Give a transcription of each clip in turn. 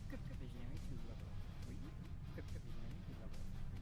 Crypto Visionary to level 3. Crypto Visionary to level 3.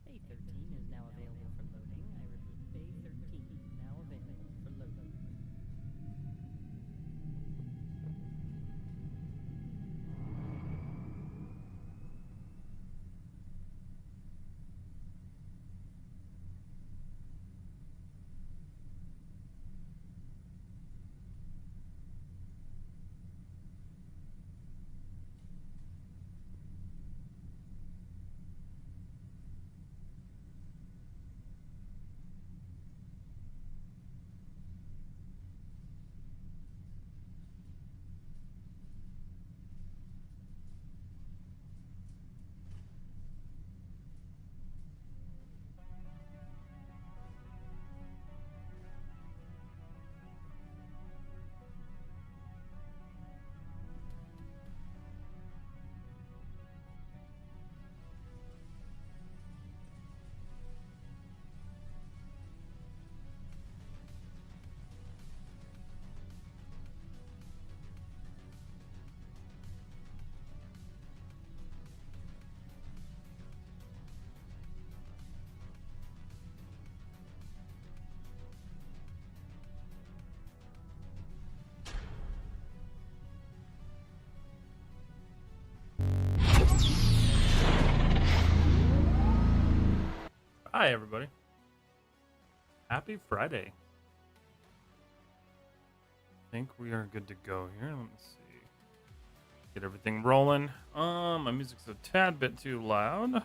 Bay 13 is now available for loading. I repeat, Bay 13 now available for loading. Hi, everybody. Happy Friday. I think we are good to go here. Let me see. Get everything rolling. My music's a tad bit too loud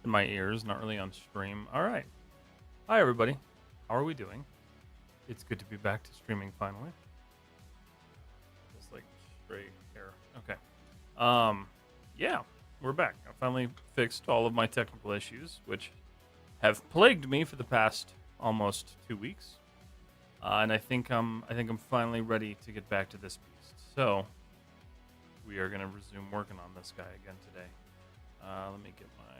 in my ears, not really on stream. All right. Hi, everybody. How are we doing? It's good to be back to streaming finally. Just like straight hair. Okay. Yeah, we're back. I finally fixed all of my technical issues, which have plagued me for the past almost 2 weeks. And I think I'm finally ready to get back to this beast. So we are gonna resume working on this guy again today. Let me get my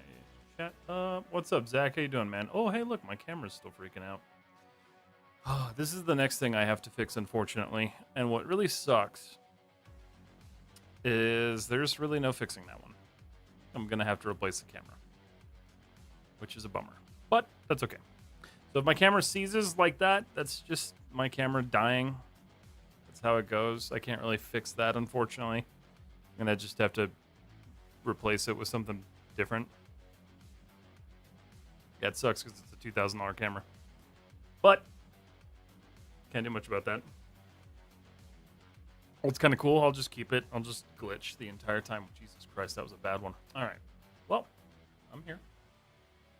chat up. What's up, Zach? How you doing, man? Oh, hey, look, my camera's still freaking out. Oh, this is the next thing I have to fix, unfortunately. And what really sucks is there's really no fixing that one. I'm gonna have to replace the camera, which is a bummer, but that's okay. So if my camera seizes like that, that's just my camera dying. That's how it goes. I can't really fix that, unfortunately. I'm gonna just have to replace it with something different. Yeah, it sucks because it's a $2,000 camera, but can't do much about that. It's kind of cool. I'll just keep it. I'll just glitch the entire time. Jesus Christ, that was a bad one. All right. Well, I'm here.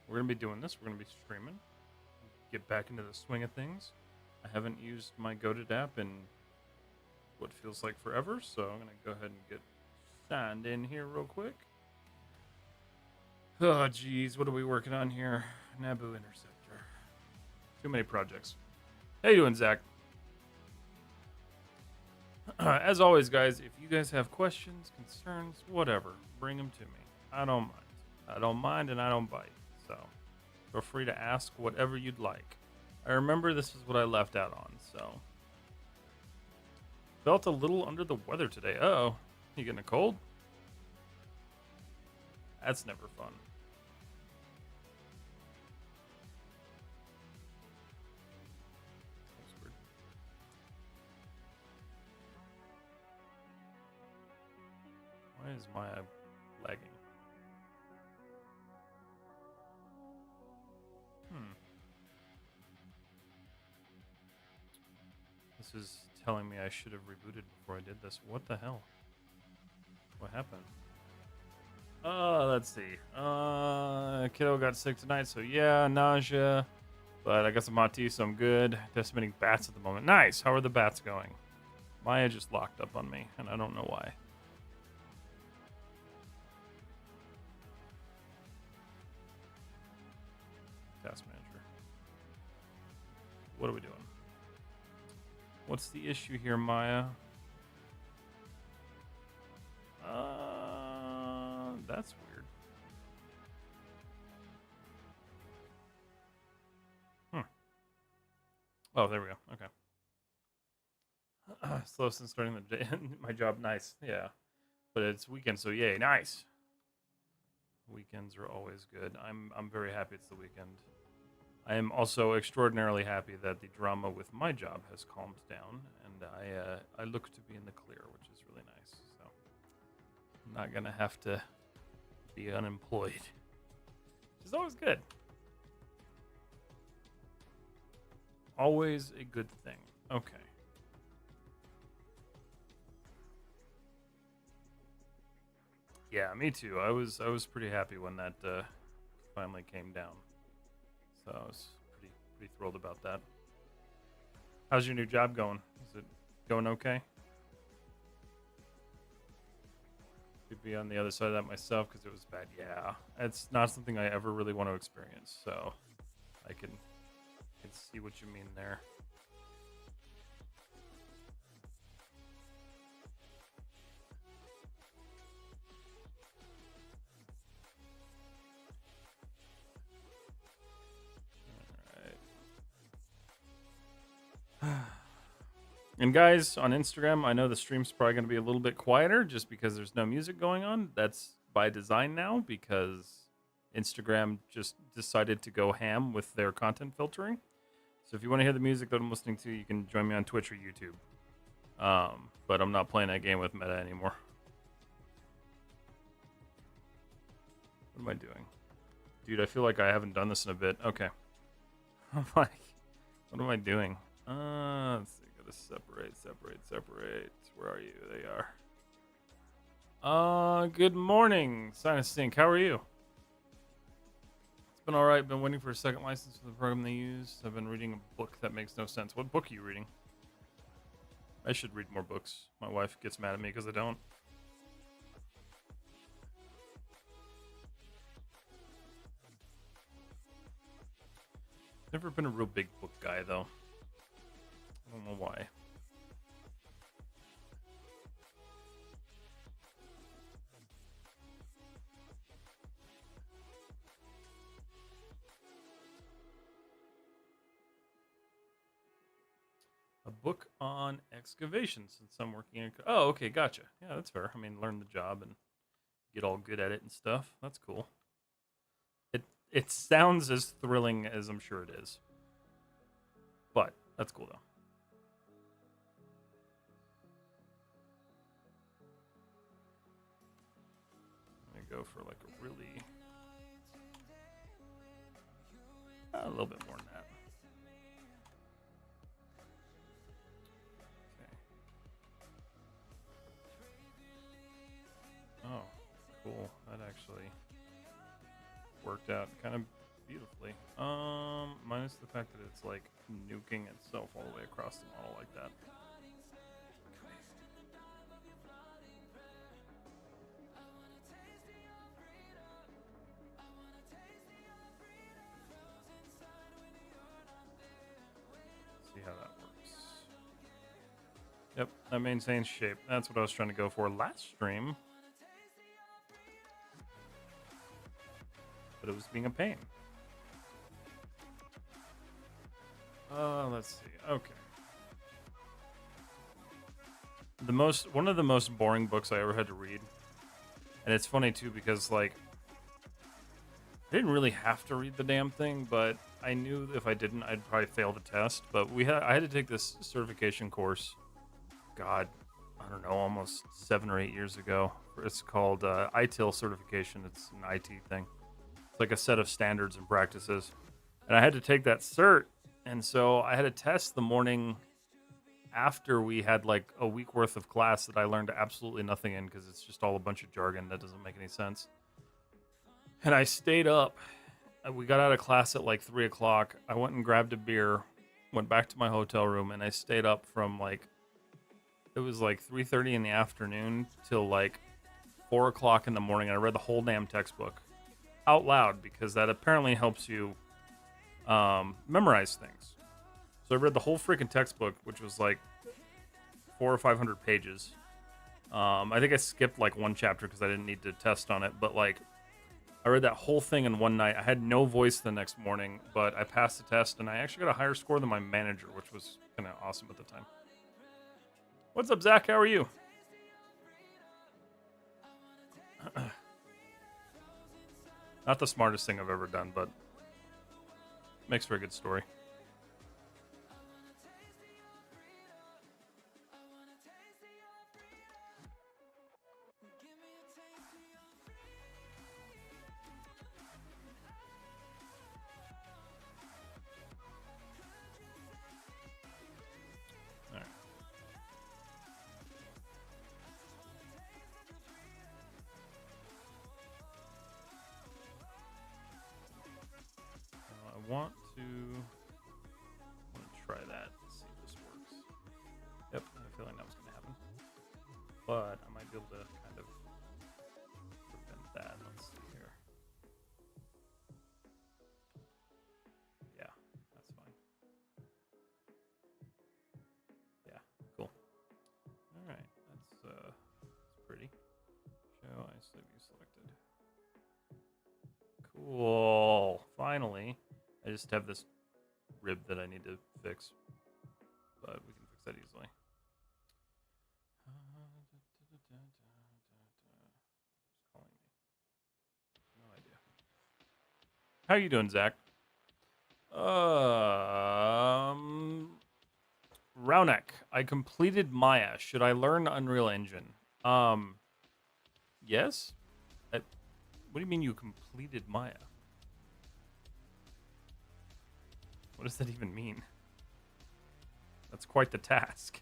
We're going to be doing this. We're going to be streaming. Get back into the swing of things. I haven't used my Goated app in what feels like forever, so I'm going to go ahead and get signed in here real quick. Oh, geez. What are we working on here? Naboo Interceptor. Too many projects. How you doing, Zach? As always, guys, if you guys have questions, concerns, whatever, bring them to me. I don't mind. I don't mind and I don't bite. So feel free to ask whatever you'd like. I remember this is what I left out on, so. Felt a little under the weather today. Uh-oh. You getting a cold? That's never fun. Why is my lagging? This is telling me I should have rebooted before I did this. What the hell? What happened? Let's see. Kiddo got sick tonight, so yeah, nausea. But I got some hot tea, so I'm good. Decimating bats at the moment. Nice. How are the bats going? Maya just locked up on me, and I don't know why. Task manager. What are we doing? What's the issue here, Maya? That's weird. Oh, there we go. Okay. Slow since starting the day. My job, nice. Yeah. But it's weekend, so yay, nice. Weekends are always good. I'm very happy it's the weekend. I am also extraordinarily happy that the drama with my job has calmed down, and I look to be in the clear, which is really nice. So I'm not gonna have to be unemployed, which is always good. Always a good thing. Okay. Yeah, me too. I was pretty happy when that finally came down. So I was pretty thrilled about that. How's your new job going? Is it going okay? Could be on the other side of that myself because it was bad. Yeah, it's not something I ever really want to experience. So I can see what you mean there. And guys, on Instagram, I know the stream's probably going to be a little bit quieter just because there's no music going on. That's by design now because Instagram just decided to go ham with their content filtering. So if you want to hear the music that I'm listening to, you can join me on Twitch or YouTube. But I'm not playing that game with Meta anymore. What am I doing? Dude, I feel like I haven't done this in a bit. Okay. I'm like, What am I doing? Let's see. Gotta separate. Where are you? There you are. Good morning, Sinus Sync. How are you? It's been alright. Been waiting for a second license for the program they use. I've been reading a book that makes no sense. What book are you reading? I should read more books. My wife gets mad at me because I don't. Never been a real big book guy, though. I don't know why. A book on excavation, since I'm working in... Oh, okay, gotcha. Yeah, that's fair. I mean, learn the job and get all good at it and stuff. That's cool. It sounds as thrilling as I'm sure it is. But that's cool, though. I'm going to go for like a really... a little bit more than that. Okay. Oh, cool. That actually worked out kind of beautifully. Minus the fact that it's like nuking itself all the way across the model like that. See how that works. Yep, that maintains shape. That's what I was trying to go for last stream. But it was being a pain. Let's see. Okay. One of the most boring books I ever had to read. And it's funny too because like I didn't really have to read the damn thing, but I knew if I didn't, I'd probably fail the test. But I had to take this certification course. God, I don't know, almost 7 or 8 years ago. It's called ITIL certification. It's an IT thing. It's like a set of standards and practices. And I had to take that cert. And so I had a test the morning after we had like a week worth of class that I learned absolutely nothing in because it's just all a bunch of jargon that doesn't make any sense. And I stayed up. We got out of class at like 3 o'clock. I went and grabbed a beer, went back to my hotel room, and I stayed up from like, it was like 3:30 in the afternoon till like 4 o'clock in the morning. And I read the whole damn textbook out loud because that apparently helps you memorize things. So I read the whole freaking textbook, which was like 400 or 500 pages. I think I skipped like one chapter because I didn't need to test on it, but like I read that whole thing in one night. I had no voice the next morning, but I passed the test and I actually got a higher score than my manager, which was kind of awesome at the time. What's up, Zach? How are you? Not the smartest thing I've ever done, but makes for a good story. I want to try that. See if this works. Yep, I have a feeling that was going to happen. But I might be able to kind of prevent that. Let's see here. Yeah, that's fine. Yeah, cool. All right, that's pretty. Show isolate view selected. Cool. Finally. I just have this rib that I need to fix, but we can fix that easily. Who's calling me? No idea. How you doing, Zach? Raunek, I completed Maya. Should I learn Unreal Engine? Yes. What do you mean you completed Maya? What does that even mean? That's quite the task.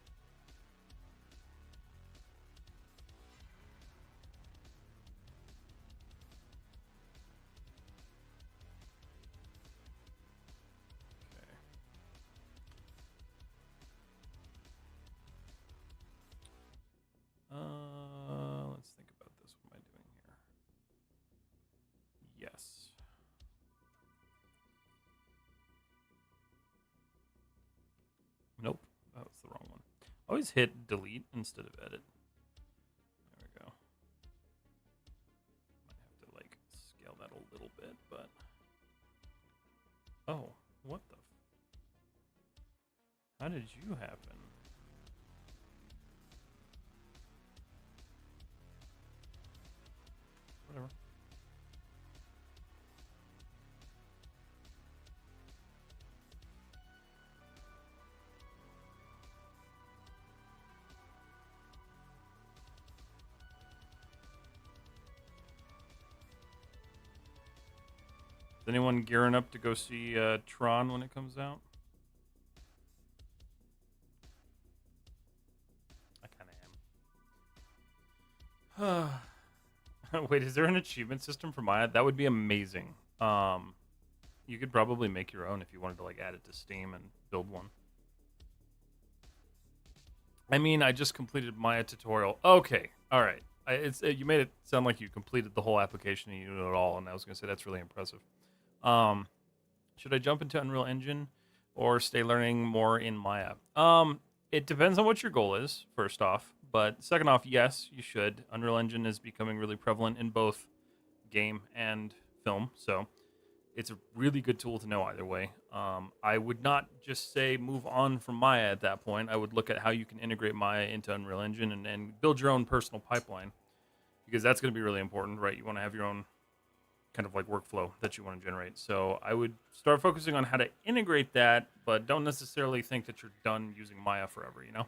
Okay. Let's think about this. What am I doing here? Yes. Nope, that was the wrong one. Always hit delete instead of edit. There we go. Might have to like scale that a little bit, but oh, what the? How did you happen? Whatever. Is anyone gearing up to go see Tron when it comes out? I kind of am. Wait, is there an achievement system for Maya? That would be amazing. You could probably make your own if you wanted to like add it to Steam and build one. I mean, I just completed Maya tutorial. Okay, all right. You made it sound like you completed the whole application and you knew it all, and I was gonna say that's really impressive. Should I jump into Unreal Engine or stay learning more in Maya? It depends on what your goal is, first off. But second off, yes, you should. Unreal Engine is becoming really prevalent in both game and film, so it's a really good tool to know either way. I would not just say move on from Maya at that point. I would look at how you can integrate Maya into Unreal Engine and build your own personal pipeline, because that's going to be really important, right? You want to have your own kind of like workflow that you want to generate. So I would start focusing on how to integrate that, but don't necessarily think that you're done using Maya forever, you know?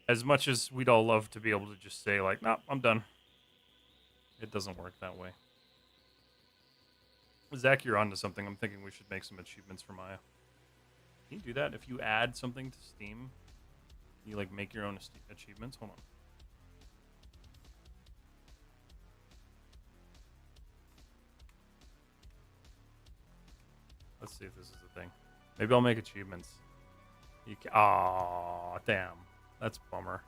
As much as we'd all love to be able to just say like, "No, I'm done." It doesn't work that way. Zach, you're onto something. I'm thinking we should make some achievements for Maya. Can you do that if you add something to Steam? Can you like make your own achievements? Hold on. Let's see if this is a thing. Maybe I'll make achievements. You can. Aw, damn. That's a bummer.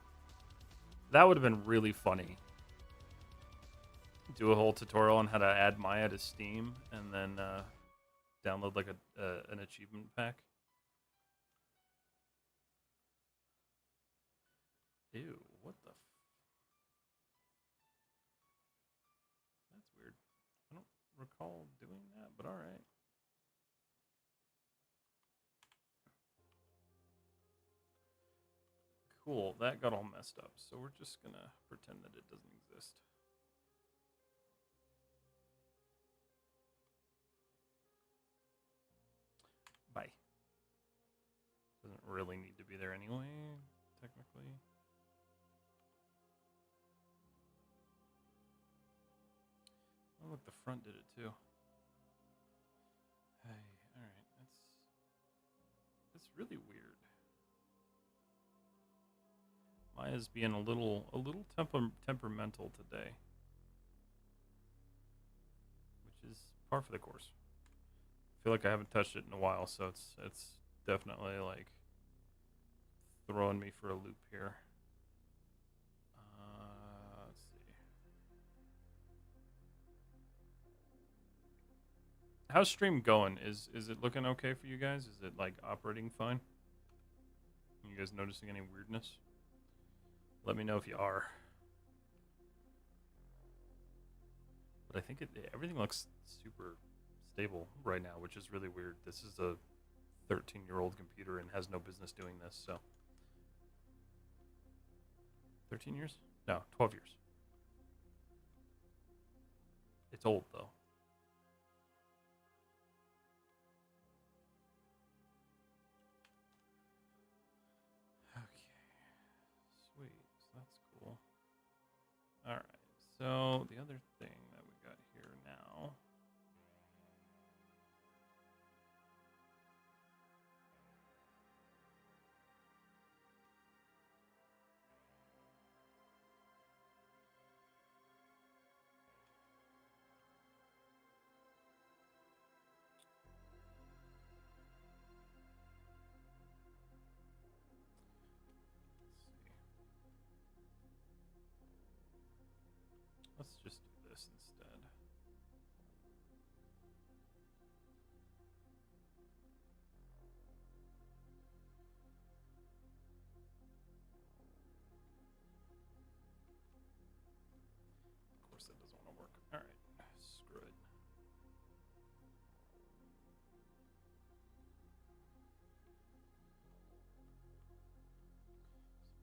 That would have been really funny. Do a whole tutorial on how to add Maya to Steam, and then download like an achievement pack. Ew, what the? That's weird. I don't recall doing that, but all right. Cool, that got all messed up. So we're just gonna pretend that it doesn't exist. Bye. Doesn't really need to be there anyway, technically. Oh, look, the front did it too. Hey, all right, that's really weird. Maya's being a little temperamental today, which is par for the course. I feel like I haven't touched it in a while, so it's definitely like throwing me for a loop here. Let's see. How's stream going? Is it looking okay for you guys? Is it like operating fine? You guys noticing any weirdness? Let me know if you are. But I think everything looks super stable right now, which is really weird. This is a 13-year-old computer and has no business doing this, so. 13 years? No, 12 years. It's old, though. All right, so the other thing that we got here now let's just do this instead. Of course, that doesn't want to work. All right, screw it.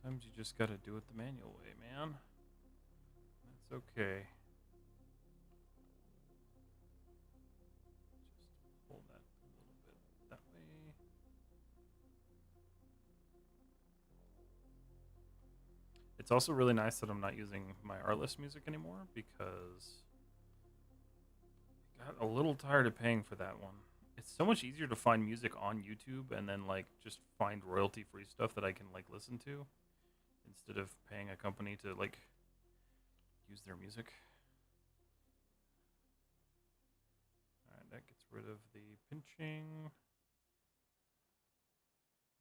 Sometimes you just gotta do it the manual way, man. That's okay. Just pull that a little bit that way. It's also really nice that I'm not using my Artlist music anymore because I got a little tired of paying for that one. It's so much easier to find music on YouTube and then like just find royalty-free stuff that I can like listen to instead of paying a company to like use their music. All right, that gets rid of the pinching.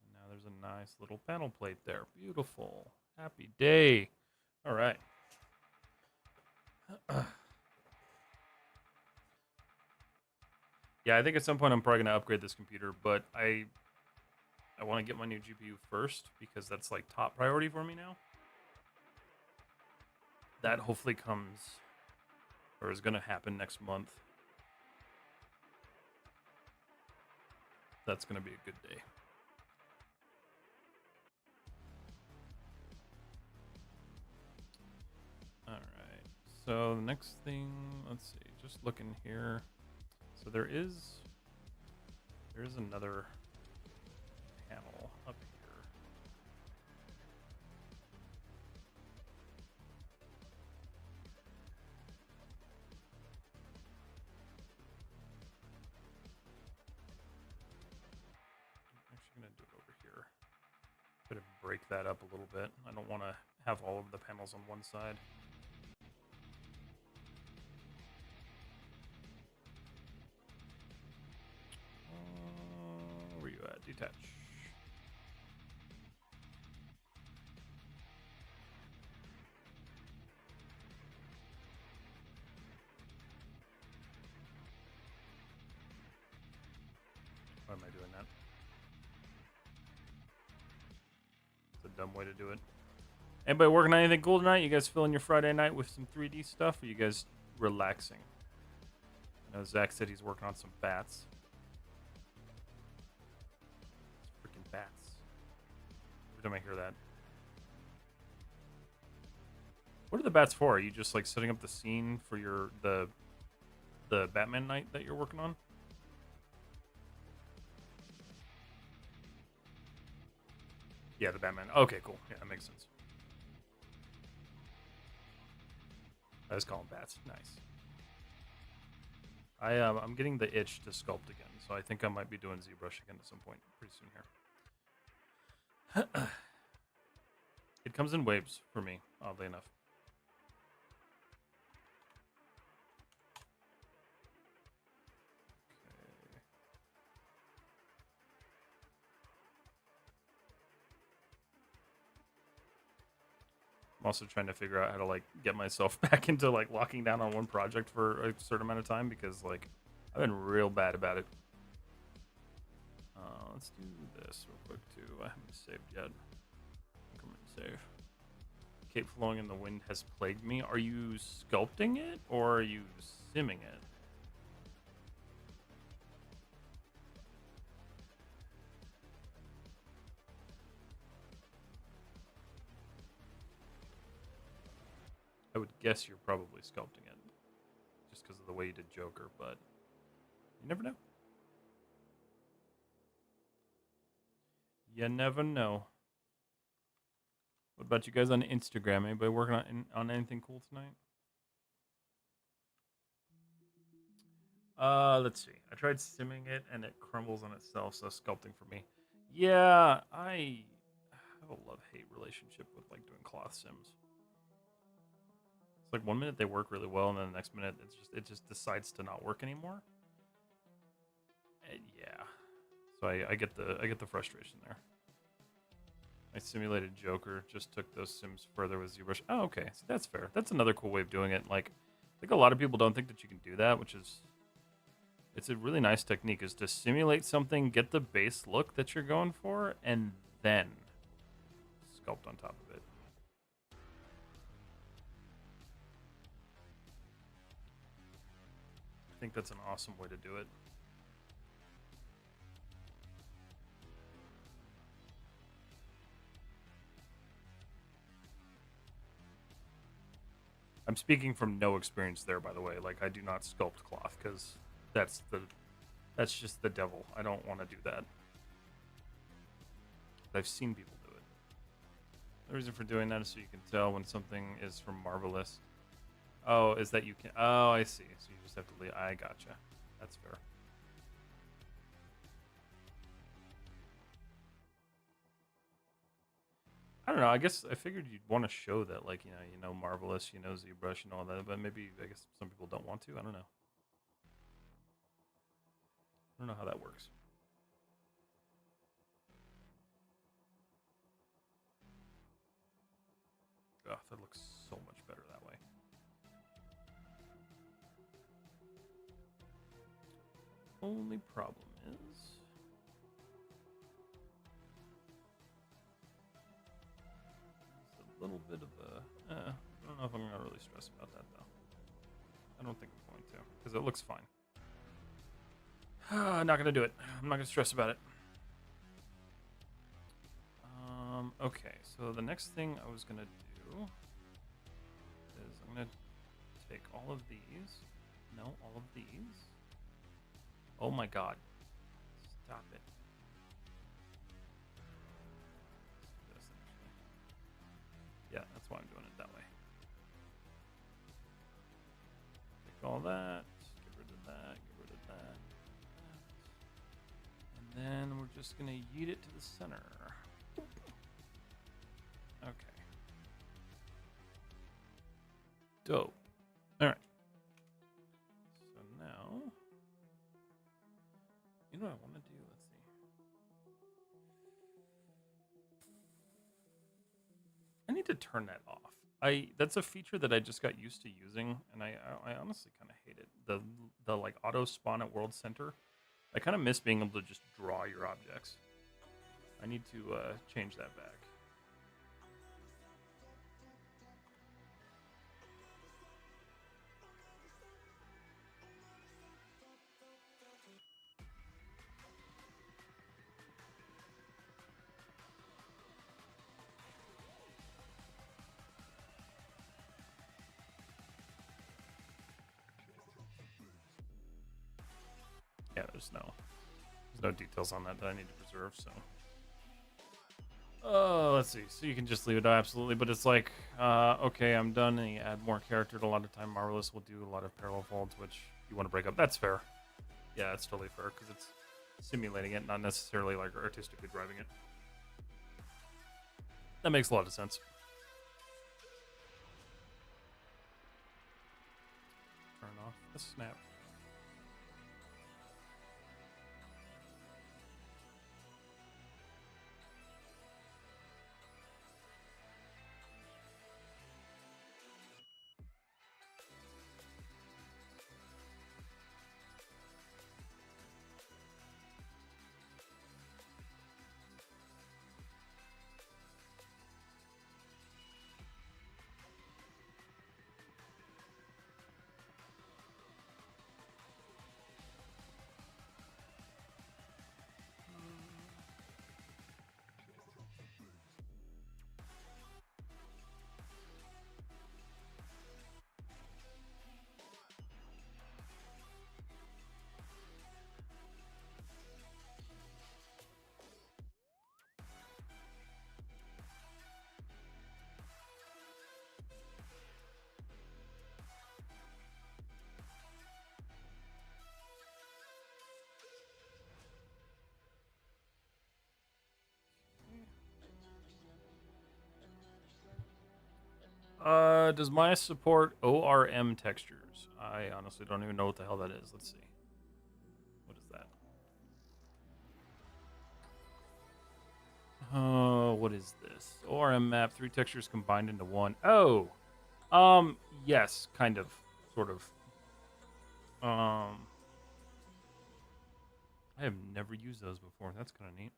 And now there's a nice little panel plate there. Beautiful. Happy day. All right. Yeah, I think at some point I'm probably going to upgrade this computer, but I want to get my new GPU first because that's like top priority for me now. That hopefully comes or is going to happen next month. That's going to be a good day. All right. So the next thing, let's see, just looking here. So there is another panel up here. I'm actually going to do it over here. Try to break that up a little bit. I don't want to have all of the panels on one side. Where you at? Detach. Why am I doing that? It's a dumb way to do it. Anybody working on anything cool tonight? You guys filling your Friday night with some 3D stuff? Or are you guys relaxing? I know Zach said he's working on some bats. Freaking bats. Every time I hear that. What are the bats for? Are you just like setting up the scene for your the Batman night that you're working on? Yeah, the Batman. Okay, cool. Yeah, that makes sense. I just call them bats. Nice. I'm getting the itch to sculpt again, so I think I might be doing ZBrush again at some point pretty soon here. It comes in waves for me, oddly enough. Okay. I'm also trying to figure out how to like get myself back into like locking down on one project for a certain amount of time because like I've been real bad about it. Let's do this real quick too. I haven't saved yet. Come and save. Cape flowing in the wind has plagued me. Are you sculpting it or are you simming it? I would guess you're probably sculpting it just because of the way you did Joker, but you never know. You never know. What about you guys on Instagram? Anybody working on anything cool tonight? Let's see. I tried simming it and it crumbles on itself, so sculpting for me. Yeah, I have a love-hate relationship with like doing cloth sims. It's like one minute they work really well, and then the next minute it just decides to not work anymore. And yeah, so I get the frustration there. I simulated Joker, just took those sims further with ZBrush. Oh, okay, so that's fair. That's another cool way of doing it. Like, I think a lot of people don't think that you can do that, which is, it's a really nice technique, is to simulate something, get the base look that you're going for, and then sculpt on top of it. I think that's an awesome way to do it. I'm speaking from no experience there, by the way. Like, I do not sculpt cloth because that's just the devil. I don't want to do that. I've seen people do it. The reason for doing that is so you can tell when something is from Marvelous. Oh, is that you can? Oh, I see. So you just have to leave. I gotcha. That's fair. I don't know. I guess I figured you'd want to show that, like, you know Marvelous, you know ZBrush and all that, but maybe I guess some people don't want to. I don't know. I don't know how that works. Oh, that looks so much better that way. Only problem is it's a little bit of a. I don't know if I'm gonna really stress about that though. I don't think I'm going to, because it looks fine. I'm not gonna do it. I'm not gonna stress about it. Okay, so the next thing I was gonna do is I'm gonna take all of these. No, all of these. Oh my god. Stop it. This actually. Yeah, that's why I'm doing it that way. Take all that. Get rid of that. Get rid of that. And then we're just gonna yeet it to the center. Okay. Dope. All right. So now, you know what I want to do? Let's see. I need to turn that off. That's a feature that I just got used to using, and I honestly kind of hate it. The like auto spawn at world center. I kind of miss being able to just draw your objects. I need to change that back. Yeah, there's no details on that I need to preserve, so. Let's see. So you can just leave it absolutely, but it's like, okay, I'm done, and you add more character. A lot of time, Marvelous will do a lot of parallel folds, which you want to break up. That's fair. Yeah, that's totally fair, because it's simulating it, not necessarily like artistically driving it. That makes a lot of sense. Turn off the snap. Does Maya support ORM textures? I honestly don't even know what the hell that is. Let's see. What is that? what is this? ORM map, 3 textures combined into one. Oh, yes, kind of, sort of. I have never used those before. That's kind of neat.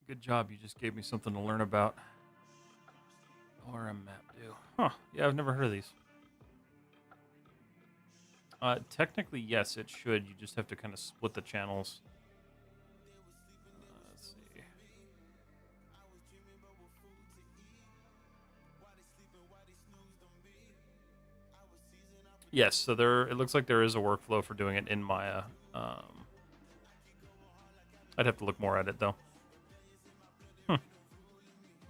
Good job. You just gave me something to learn about. ORM map do. Huh. Yeah, I've never heard of these. Technically, yes, it should. You just have to kind of split the channels. Let's see. Yes, so it looks like there is a workflow for doing it in Maya. I'd have to look more at it, though.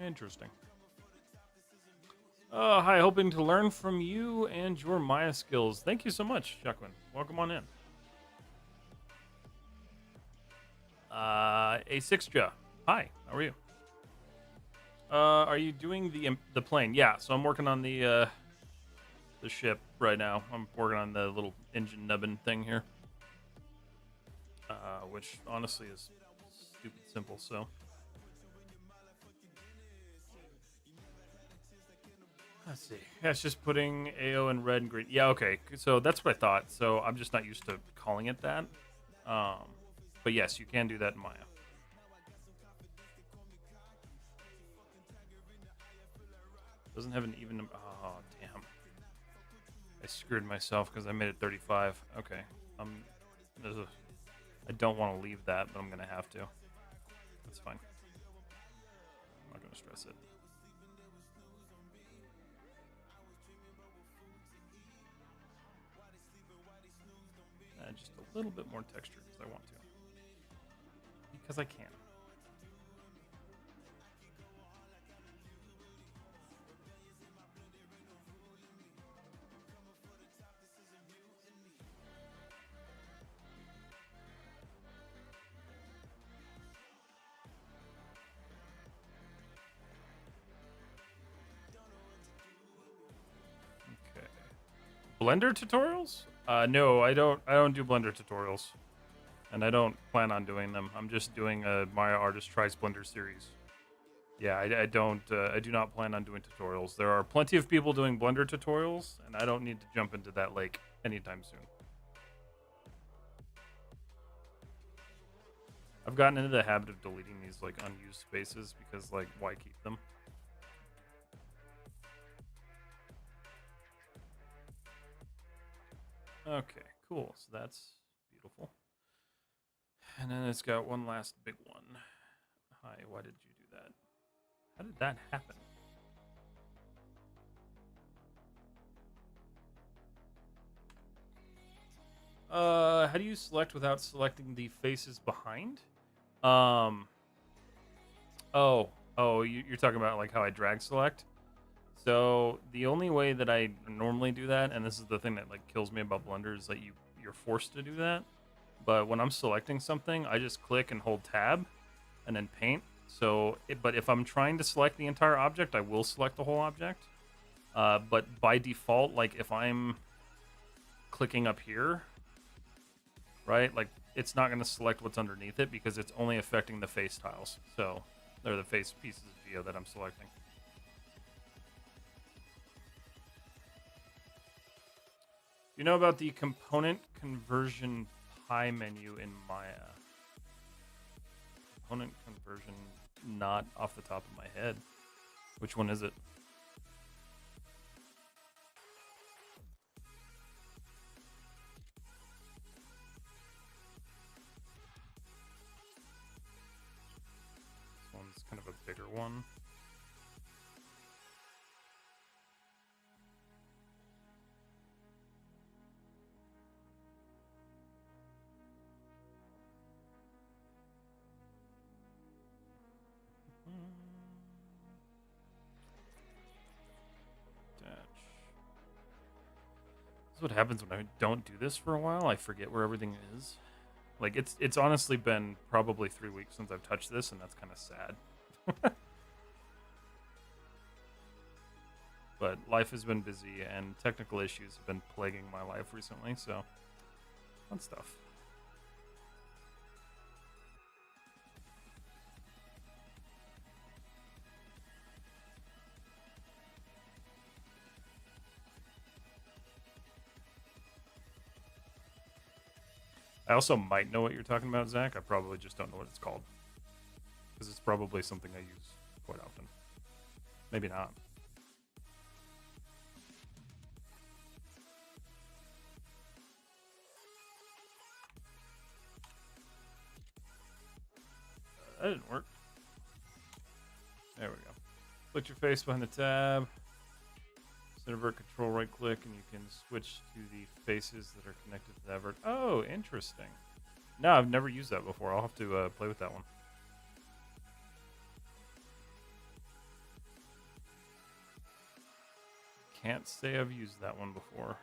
Interesting. Hi, hoping to learn from you and your Maya skills. Thank you so much, Jacqueline. Welcome on in. A6ja. Hi, how are you? Are you doing the plane? Yeah, so I'm working on the ship right now. I'm working on the little engine nubbin thing here. Which honestly is stupid simple, so. Let's see. Yeah, it's just putting AO in red and green. Yeah, okay. So that's what I thought. So I'm just not used to calling it that. But yes, you can do that in Maya. Doesn't have an even. Oh, damn. I screwed myself because I made it 35. Okay. I don't want to leave that, but I'm going to have to. That's fine. I'm not going to stress it. Just a little bit more texture because I want to. Because I can. Okay. Blender tutorials? No, I don't do Blender tutorials. And I don't plan on doing them. I'm just doing a Maya Artist Tries Blender series. Yeah, I do not plan on doing tutorials. There are plenty of people doing Blender tutorials, and I don't need to jump into that lake anytime soon. I've gotten into the habit of deleting these like unused spaces because like why keep them? Okay, cool. So that's beautiful. And then it's got one last big one. Hi, why did you do that? How did that happen? How do you select without selecting the faces behind? Oh, you're talking about like how I drag select? So the only way that I normally do that, and this is the thing that like kills me about Blender, is that you're forced to do that. But when I'm selecting something, I just click and hold tab and then paint. So, but if I'm trying to select the entire object, I will select the whole object. But by default, like if I'm clicking up here, right, like it's not going to select what's underneath it because it's only affecting the face tiles. So they're the face pieces of geo that I'm selecting. You know about the component conversion pie menu in Maya? Component conversion, not off the top of my head. Which one is it? This one's kind of a bigger one. This is what happens when I don't do this for a while. I forget where everything is. Like it's honestly been probably 3 weeks since I've touched this, and that's kind of sad. But life has been busy, and technical issues have been plaguing my life recently. So fun stuff. I also might know what you're talking about, Zach. I probably just don't know what it's called. Because it's probably something I use quite often. Maybe not. That didn't work. There we go. Put your face behind the tab. Invert, control right click, and you can switch to the faces that are connected to that vert. Oh, interesting. No, I've never used that before. I'll have to play with that one. Can't say I've used that one before.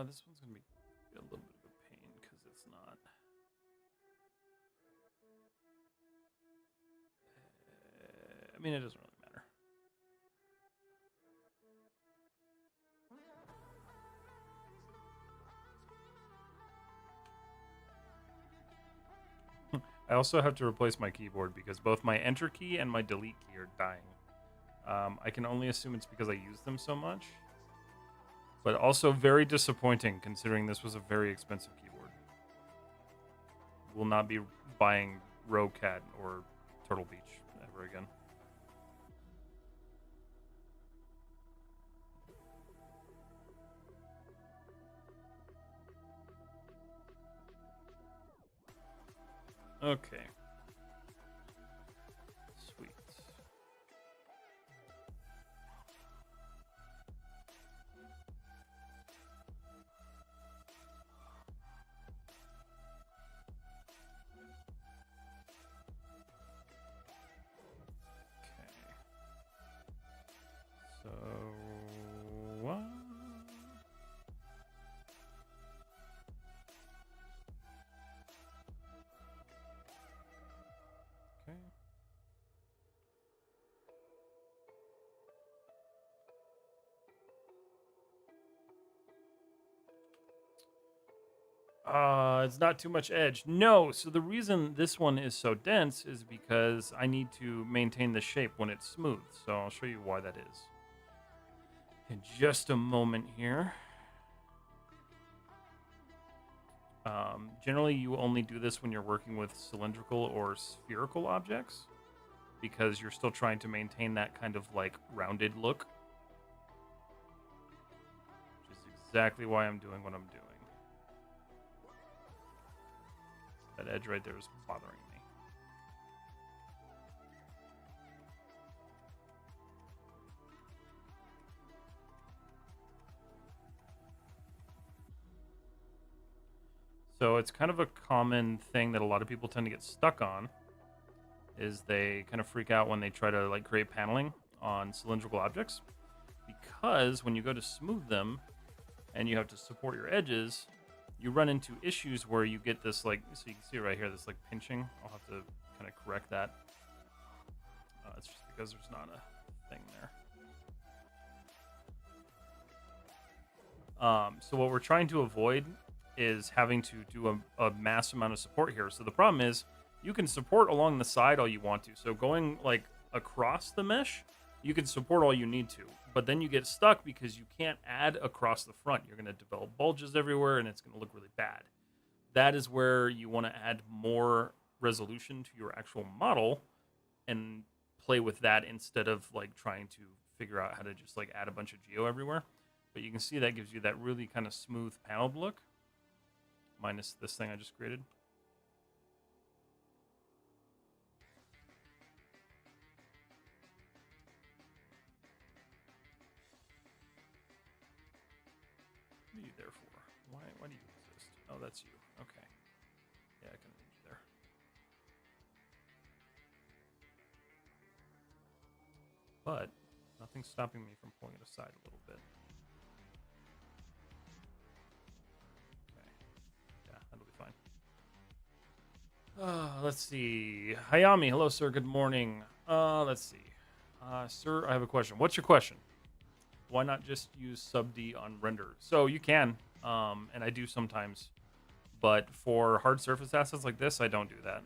This one's going to be a little bit of a pain because it's not. I mean, it doesn't really matter. I also have to replace my keyboard because both my enter key and my delete key are dying. I can only assume it's because I use them so much. But also very disappointing considering this was a very expensive keyboard. Will not be buying Rowcat or Turtle Beach ever again. Okay. Sweet. So, what? Okay. It's not too much edge. No, so the reason this one is so dense is because I need to maintain the shape when it's smooth. So I'll show you why that is in just a moment here. Generally, you only do this when you're working with cylindrical or spherical objects because you're still trying to maintain that kind of like rounded look, which is exactly why I'm doing what I'm doing. That edge right there is bothering me. So it's kind of a common thing that a lot of people tend to get stuck on is they kind of freak out when they try to like create paneling on cylindrical objects because when you go to smooth them and you have to support your edges, you run into issues where you get this like, so you can see right here, this like pinching. I'll have to kind of correct that. It's just because there's not a thing there. So what we're trying to avoid is having to do a mass amount of support here. So the problem is you can support along the side all you want to. So going like across the mesh, you can support all you need to, but then you get stuck because you can't add across the front. You're going to develop bulges everywhere and it's going to look really bad. That is where you want to add more resolution to your actual model and play with that instead of like trying to figure out how to just like add a bunch of geo everywhere. But you can see that gives you that really kind of smooth paneled look, minus this thing I just created. What are you there for? Why do you exist? Oh, that's you. Okay. Yeah, I can read you there. But nothing's stopping me from pulling it aside a little bit. Okay. Yeah, that'll be fine. Let's see. Hayami, hello, sir. Good morning. Let's see. Sir, I have a question. What's your question? why not just use sub D on render? So you can, and I do sometimes, but for hard surface assets like this, I don't do that.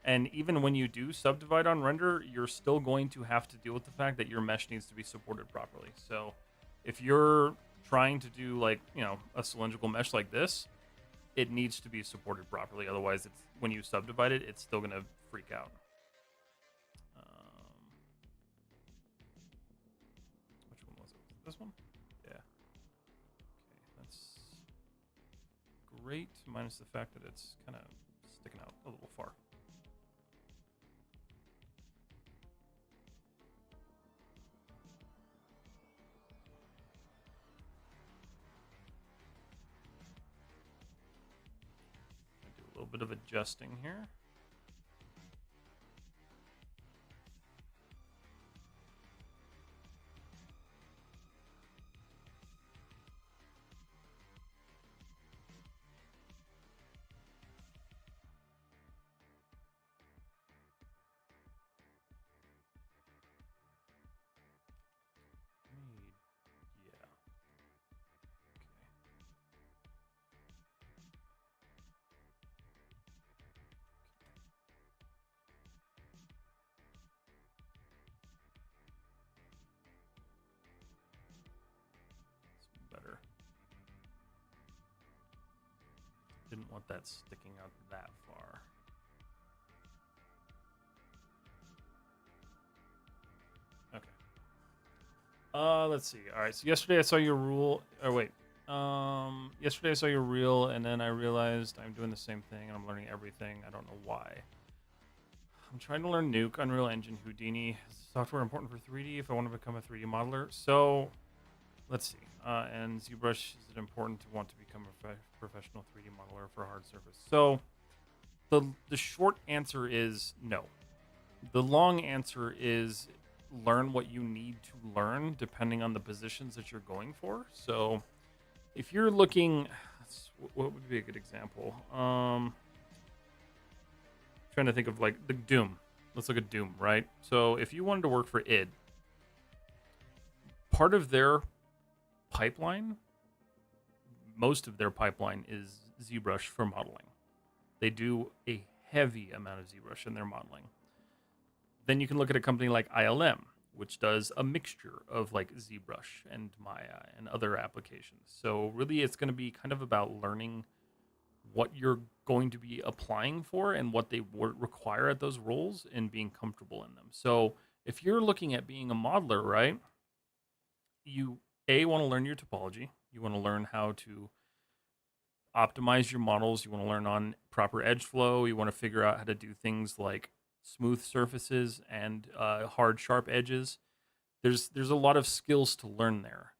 And even when you do subdivide on render, you're still going to have to deal with the fact that your mesh needs to be supported properly. So if you're trying to do like, a cylindrical mesh like this, it needs to be supported properly. Otherwise, it's when you subdivide it, it's still going to freak out. Which one was it? Was it this one? Yeah. Okay, that's great, minus the fact that it's kind of sticking out a little far. Do a little bit of adjusting here. Yeah. Better. Didn't want that sticking out that far. Okay. Let's see. All right. So yesterday I saw your rule. Or wait. Yesterday I saw your reel, and then I realized I'm doing the same thing, and I'm learning everything. I don't know why. I'm trying to learn Nuke, Unreal Engine, Houdini. Is software important for 3D if I want to become a 3D modeler? So, let's see. And ZBrush, is it important to want to become a professional 3D modeler for a hard surface? So, the short answer is no. The long answer is learn what you need to learn depending on the positions that you're going for. So, if you're looking, what would be a good example? Trying to think of like the Doom. Let's look at Doom, right? So if you wanted to work for id, part of their pipeline, most of their pipeline is ZBrush for modeling. They do a heavy amount of ZBrush in their modeling. Then you can look at a company like ILM, which does a mixture of like ZBrush and Maya and other applications. So really it's going to be kind of about learning what you're going to be applying for and what they require at those roles and being comfortable in them. So if you're looking at being a modeler, right, you want to learn your topology. You want to learn how to optimize your models. You want to learn on proper edge flow. You want to figure out how to do things like smooth surfaces and hard, sharp edges. There's a lot of skills to learn there.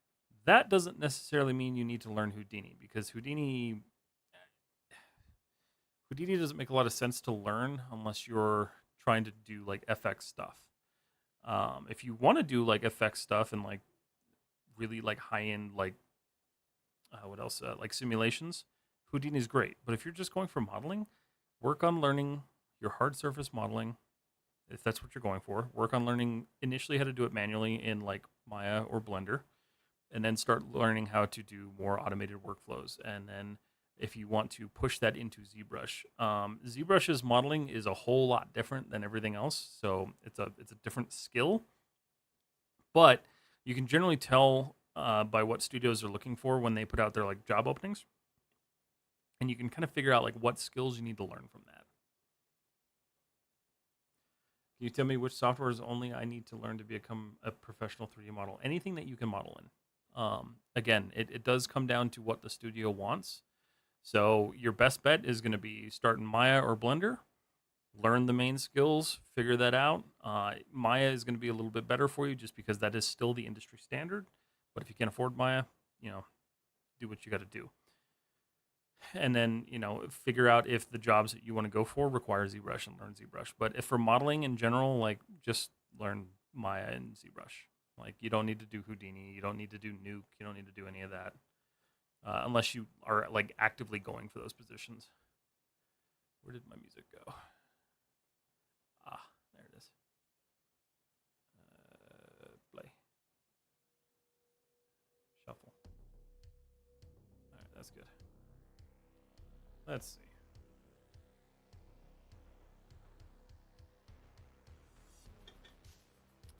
That doesn't necessarily mean you need to learn Houdini, because Houdini doesn't make a lot of sense to learn unless you're trying to do like FX stuff. If you want to do like FX stuff and like really like high end, like what else? Like simulations, Houdini is great. But if you're just going for modeling, work on learning your hard surface modeling. If that's what you're going for, work on learning initially how to do it manually in like Maya or Blender, and then start learning how to do more automated workflows. And then if you want to push that into ZBrush, ZBrush's modeling is a whole lot different than everything else. So it's a different skill, but you can generally tell by what studios are looking for when they put out their like job openings, and you can kind of figure out like what skills you need to learn from that. Can you tell me which software is only I need to learn to become a professional 3D model? Anything that you can model in. Again, it does come down to what the studio wants. So your best bet is going to be start in Maya or Blender, learn the main skills, figure that out. Maya is going to be a little bit better for you just because that is still the industry standard. But if you can't afford Maya, do what you got to do. And then, figure out if the jobs that you want to go for require ZBrush and learn ZBrush. But if for modeling in general, like just learn Maya and ZBrush. Like you don't need to do Houdini, you don't need to do Nuke, you don't need to do any of that. Unless you are like actively going for those positions. Where did my music go? Ah, there it is. Play. that's good. Let's see.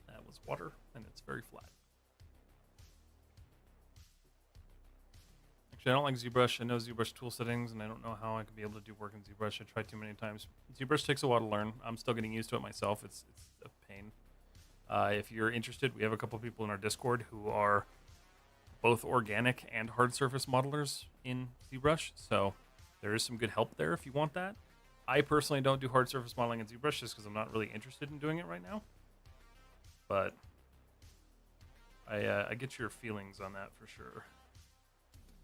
That was water, and it's very flat. Actually, I don't like ZBrush. I know ZBrush tool settings, and I don't know how I could be able to do work in ZBrush. I tried too many times. ZBrush takes a while to learn. I'm still getting used to it myself. It's a pain. If you're interested, we have a couple people in our Discord who are both organic and hard surface modelers in ZBrush, so there is some good help there if you want that. I personally don't do hard surface modeling in ZBrush just because I'm not really interested in doing it right now. But I get your feelings on that for sure.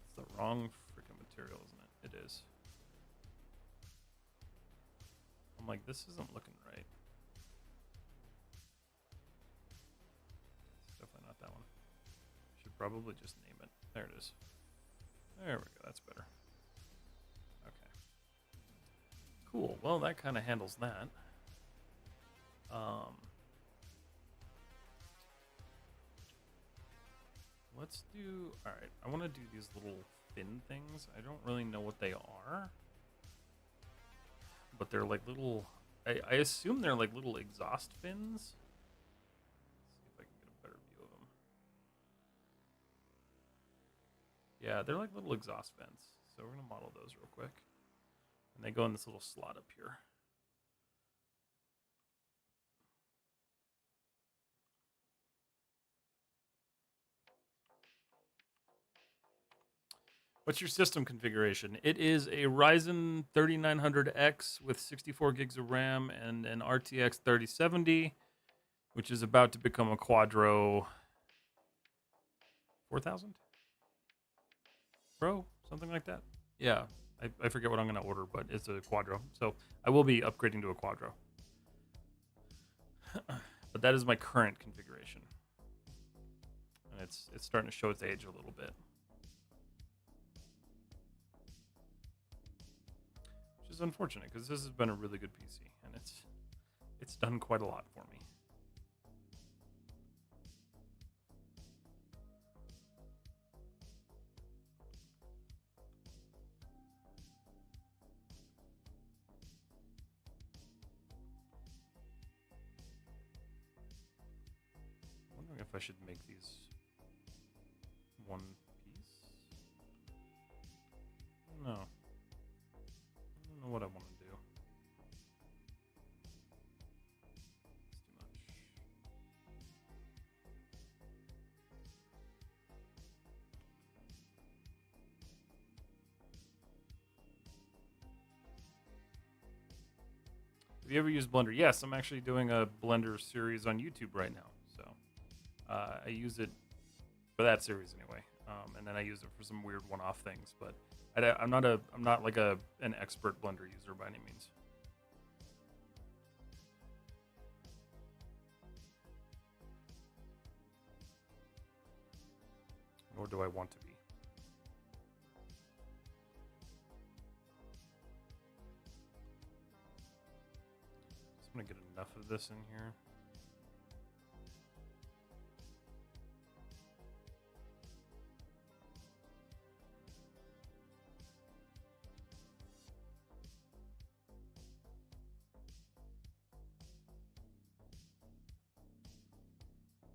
It's the wrong freaking material, isn't it? It is. I'm like, this isn't looking right. It's definitely not that one. Should probably just name it. There it is. There we go. That's better. Okay. Cool. Well, that kind of handles that. Let's do... Alright, I want to do these little fin things. I don't really know what they are. But they're like little... I assume they're like little exhaust fins. Let's see if I can get a better view of them. Yeah, they're like little exhaust vents. So we're going to model those real quick. And they go in this little slot up here. What's your system configuration? It is a Ryzen 3900X with 64 gigs of RAM and an RTX 3070, which is about to become a Quadro 4000 Pro, something like that. Yeah, I forget what I'm going to order, but it's a Quadro. So I will be upgrading to a Quadro. But that is my current configuration. And it's starting to show its age a little bit. Which is unfortunate because this has been a really good PC and it's done quite a lot for me. I'm wondering if I should make these one piece. No. I don't know what I want to do. It's too much. Have you ever used Blender? Yes, I'm actually doing a Blender series on YouTube right now. So I use it for that series anyway, and then I use it for some weird one-off things. But I'm not like an expert Blender user by any means. Nor do I want to be. Just want to get enough of this in here.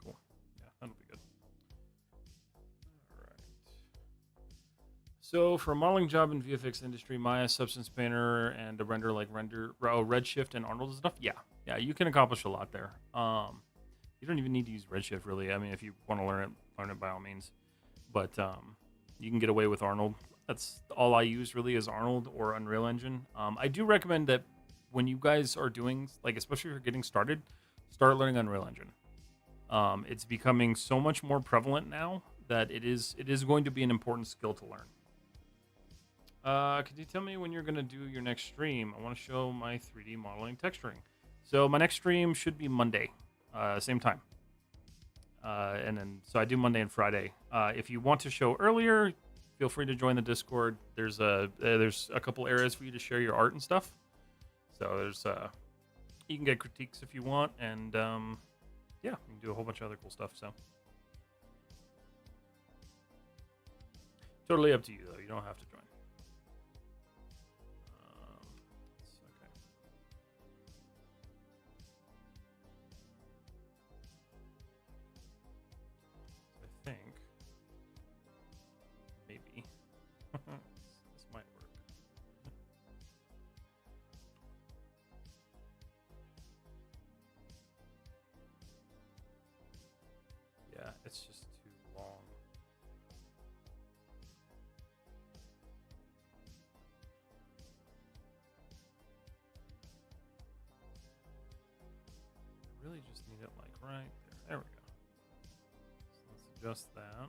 Cool. Yeah, that'll be good. All right. So for a modeling job in VFX industry, Maya, Substance Painter, and a render like Redshift and Arnold and stuff, yeah, you can accomplish a lot there. You don't even need to use Redshift really. I mean, if you want to learn it by all means. But you can get away with Arnold. That's all I use really is Arnold or Unreal Engine. I do recommend that when you guys are doing, like, especially if you're getting started, start learning Unreal Engine. It's becoming so much more prevalent now that it is going to be an important skill to learn. Could you tell me when you're going to do your next stream? I want to show my 3D modeling texturing. So my next stream should be Monday, same time. And then, so I do Monday and Friday. If you want to show earlier, feel free to join the Discord. There's a couple areas for you to share your art and stuff. So there's, you can get critiques if you want. And, yeah, you can do a whole bunch of other cool stuff. So Totally up to you, though. You don't have to join. Okay. I think maybe this might work. Yeah, it's just too long. Really just need it like right there. There we go. So let's adjust that.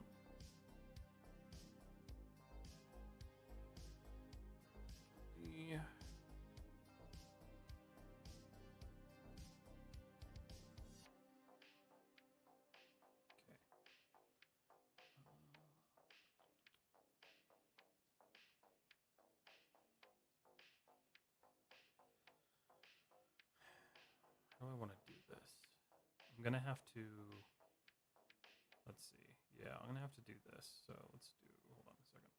Yeah. How do I want to do this? I'm gonna have to. Let's see. Yeah, I'm gonna have to do this. So let's do. Hold on a second.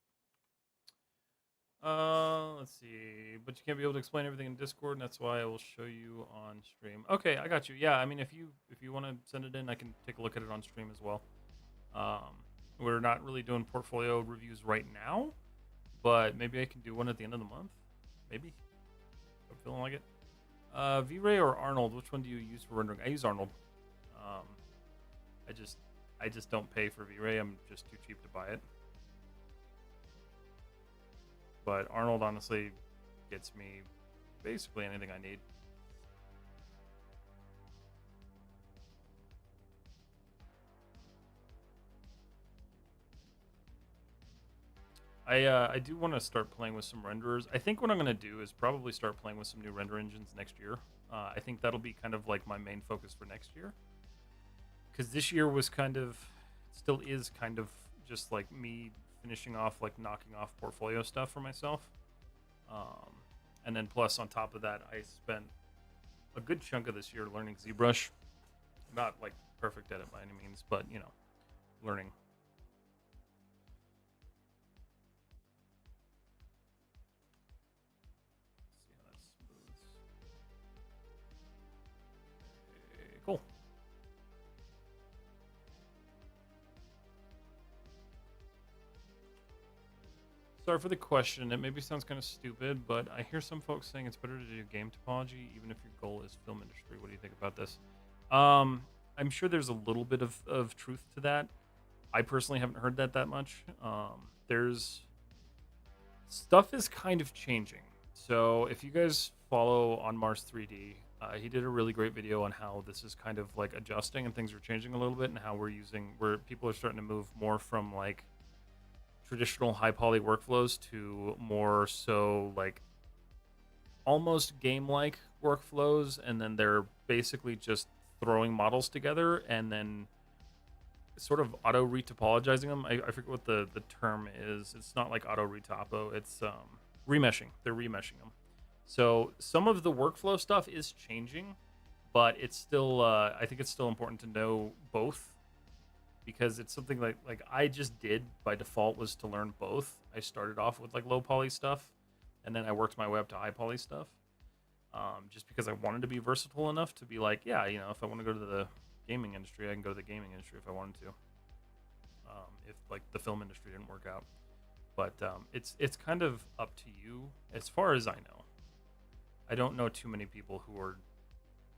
Let's see. But you can't be able to explain everything in Discord, and that's why I will show you on stream. Okay, I got you. Yeah, I mean, if you want to send it in, I can take a look at it on stream as well. We're not really doing portfolio reviews right now, but maybe I can do one at the end of the month. Maybe. I'm feeling like it. V-Ray or Arnold? Which one do you use for rendering? I use Arnold. I just don't pay for V-Ray. I'm just too cheap to buy it. But Arnold honestly gets me basically anything I need. I do want to start playing with some renderers. I think what I'm going to do is probably start playing with some new render engines next year. I think that'll be kind of like my main focus for next year. Because this year was kind of, still is kind of just like me finishing off, like knocking off portfolio stuff for myself. And then plus on top of that, I spent a good chunk of this year learning ZBrush. Not like perfect at it by any means, but you know, learning. See how that smooths. Okay, cool. Sorry for the question. It maybe sounds kind of stupid, but I hear some folks saying it's better to do game topology even if your goal is film industry. What do you think about this? I'm sure there's a little bit of truth to that. I personally haven't heard that much. There's stuff is kind of changing. So if you guys follow on Mars 3D, he did a really great video on how this is kind of like adjusting and things are changing a little bit, and how where people are starting to move more from like traditional high poly workflows to more so like almost game like workflows, and then they're basically just throwing models together and then sort of auto retopologizing them. I forget what the term is. It's not like auto retopo, it's remeshing. They're remeshing them. So some of the workflow stuff is changing, but it's still I think it's still important to know both, because it's something like I just did by default was to learn both. I started off with like low poly stuff, and then I worked my way up to high poly stuff, just because I wanted to be versatile enough to be like, yeah, you know, if I want to go to the gaming industry, I can go to the gaming industry if I wanted to. If like the film industry didn't work out, but it's kind of up to you. As far as I know, I don't know too many people who are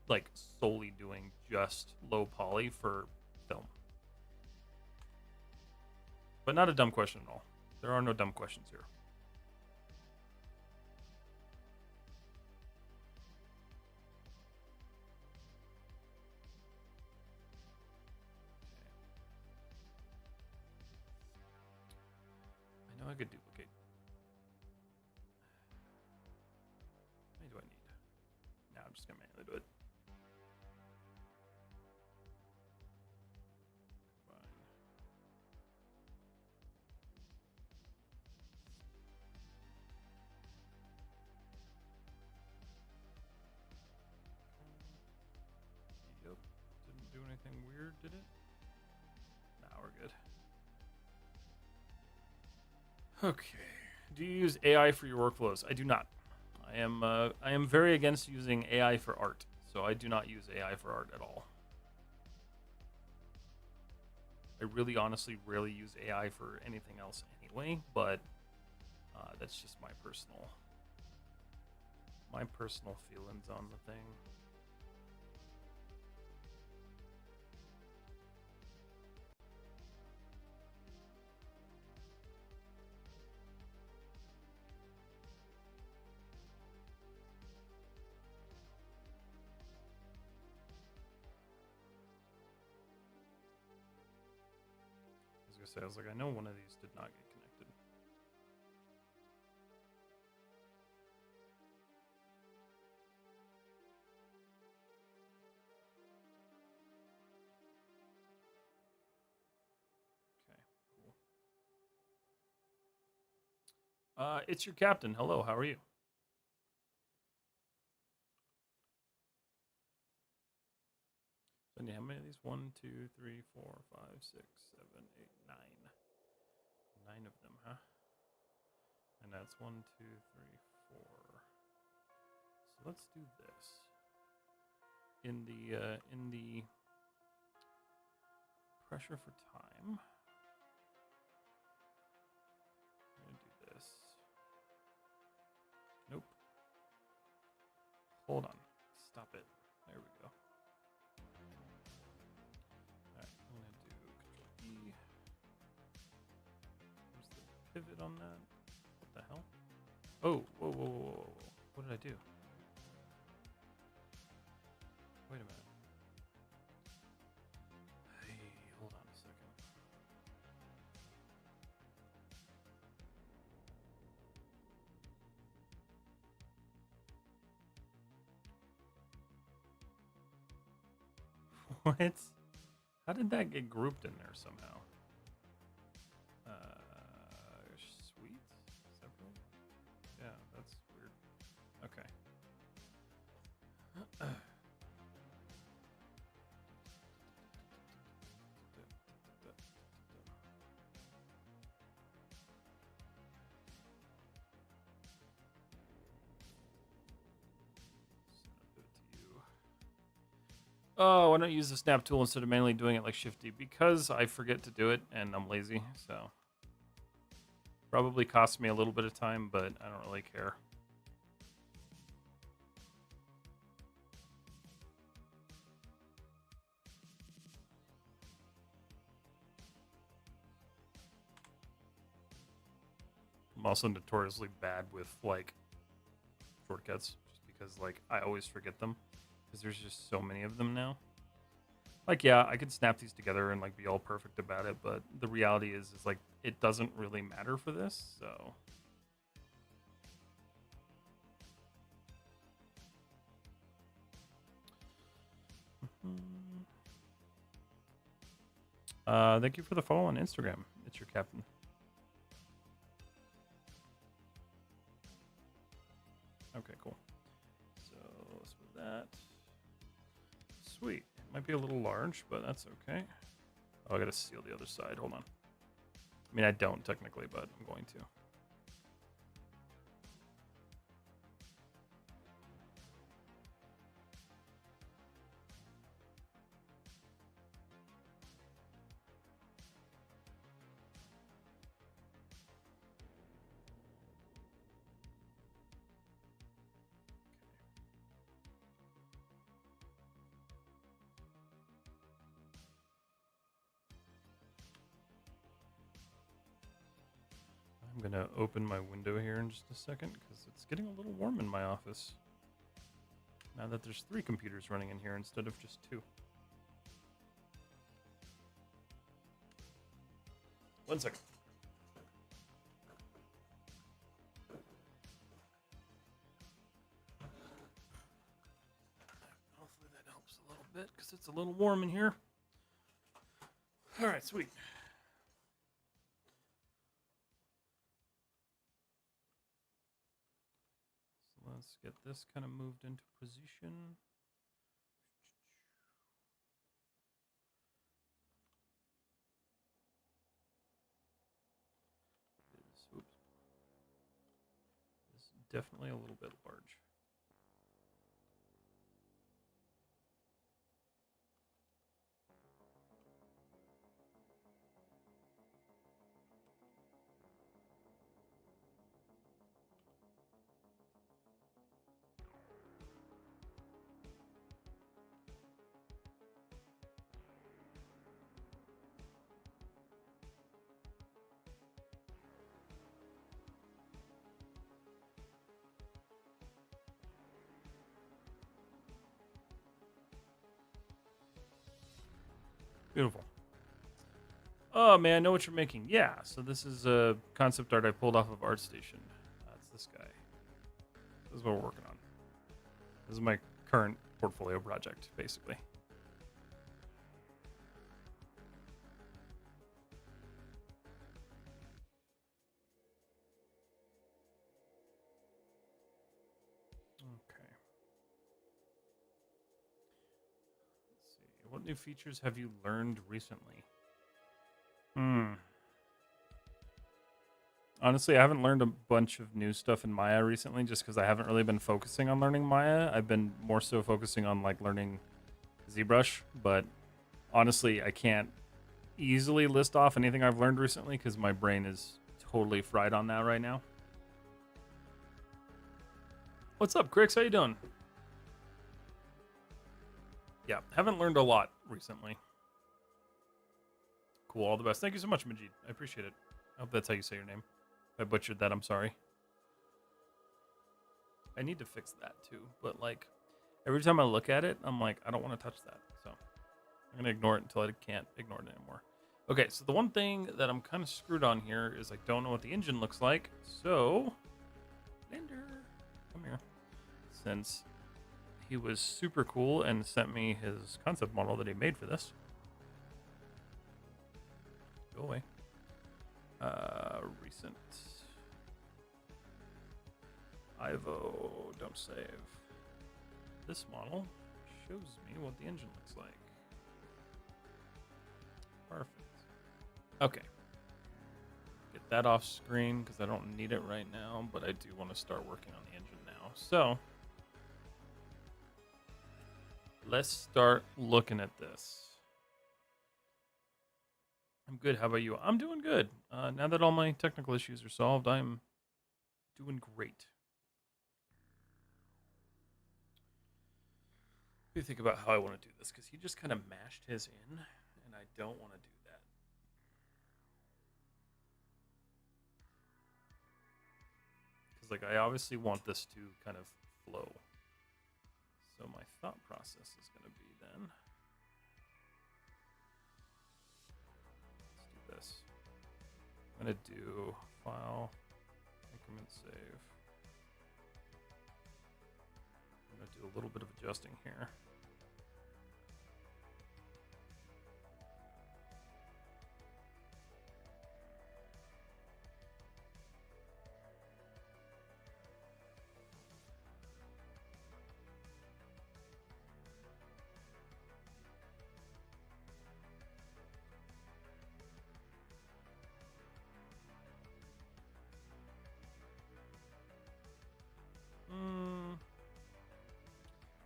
like solely doing just low poly for film. But not a dumb question at all. There are no dumb questions here. I know I could duplicate. How many do I need? Now I'm just gonna manually do it. Yep. Didn't do anything weird, did it? Nah, we're good. Okay. Do you use AI for your workflows? I do not. I am very against using AI for art, so I do not use AI for art at all. I really honestly rarely use AI for anything else anyway, but that's just my personal feelings on the thing. I was like, I know one of these did not get connected. Okay, cool. It's your captain. Hello, how are you? So, how many of these? 1, 2, 3, 4, 5, 6, 7, 8, 9. 9 of them, huh? And that's 1, 2, 3, 4. So let's do this. In the pressure for time, I'm gonna do this. Nope. Hold on. Stop it. There we go. Alright, I'm gonna do Control E. Where's the pivot on that? What the hell? Oh, whoa, whoa, whoa, whoa, whoa. What did I do? Wait a minute. Hey, hold on a second. What? How did that get grouped in there somehow? Sweet? Separate? Yeah, that's weird. Okay. Oh, why don't you use the snap tool instead of manually doing it like Shift D? Because I forget to do it and I'm lazy, so. Probably costs me a little bit of time, but I don't really care. I'm also notoriously bad with, like, shortcuts, just because, like, I always forget them, because there's just so many of them now. Like, yeah, I could snap these together and, like, be all perfect about it, but the reality is like, it doesn't really matter for this, so. Thank you for the follow on Instagram. It's your captain. Okay, cool. So let's put that. Sweet. Might be a little large, but that's okay. Oh, I gotta seal the other side. Hold on. I mean, I don't technically, but I'm going to. I'm gonna open my window here in just a second because it's getting a little warm in my office. Now that there's 3 computers running in here instead of just 2. 1 second. Hopefully that helps a little bit because it's a little warm in here. All right, sweet. So let's get this kind of moved into position. Oops, definitely a little bit large. Beautiful. Oh man, I know what you're making. Yeah, so this is a concept art I pulled off of ArtStation. That's this guy. This is what we're working on. This is my current portfolio project, basically. Okay. Let's see. What new features have you learned recently? Honestly, I haven't learned a bunch of new stuff in Maya recently just because I haven't really been focusing on learning Maya. I've been more so focusing on like learning ZBrush, but honestly, I can't easily list off anything I've learned recently because my brain is totally fried on that right now. What's up, Crix? How you doing? Yeah, haven't learned a lot recently. Cool, all the best. Thank you so much, Majid. I appreciate it. I hope that's how you say your name. If I butchered that, I'm sorry. I need to fix that too, but like every time I look at it, I'm like, I don't want to touch that. So I'm going to ignore it until I can't ignore it anymore. Okay, so the one thing that I'm kind of screwed on here is I don't know what the engine looks like. So, Linder, come here. Since he was super cool and sent me his concept model that he made for this. Go away. Recent. Ivo, don't save. This model shows me what the engine looks like. Perfect. Okay. Get that off screen because I don't need it right now, but I do want to start working on the engine now. So, let's start looking at this. I'm good. How about you? I'm doing good. Now that all my technical issues are solved, I'm doing great. Let me think about how I want to do this because he just kind of mashed his in, and I don't want to do that. Because like I obviously want this to kind of flow. So my thought process is going to be then. Let's do this. I'm going to do file, increment save. I'm going to do a little bit of adjusting here.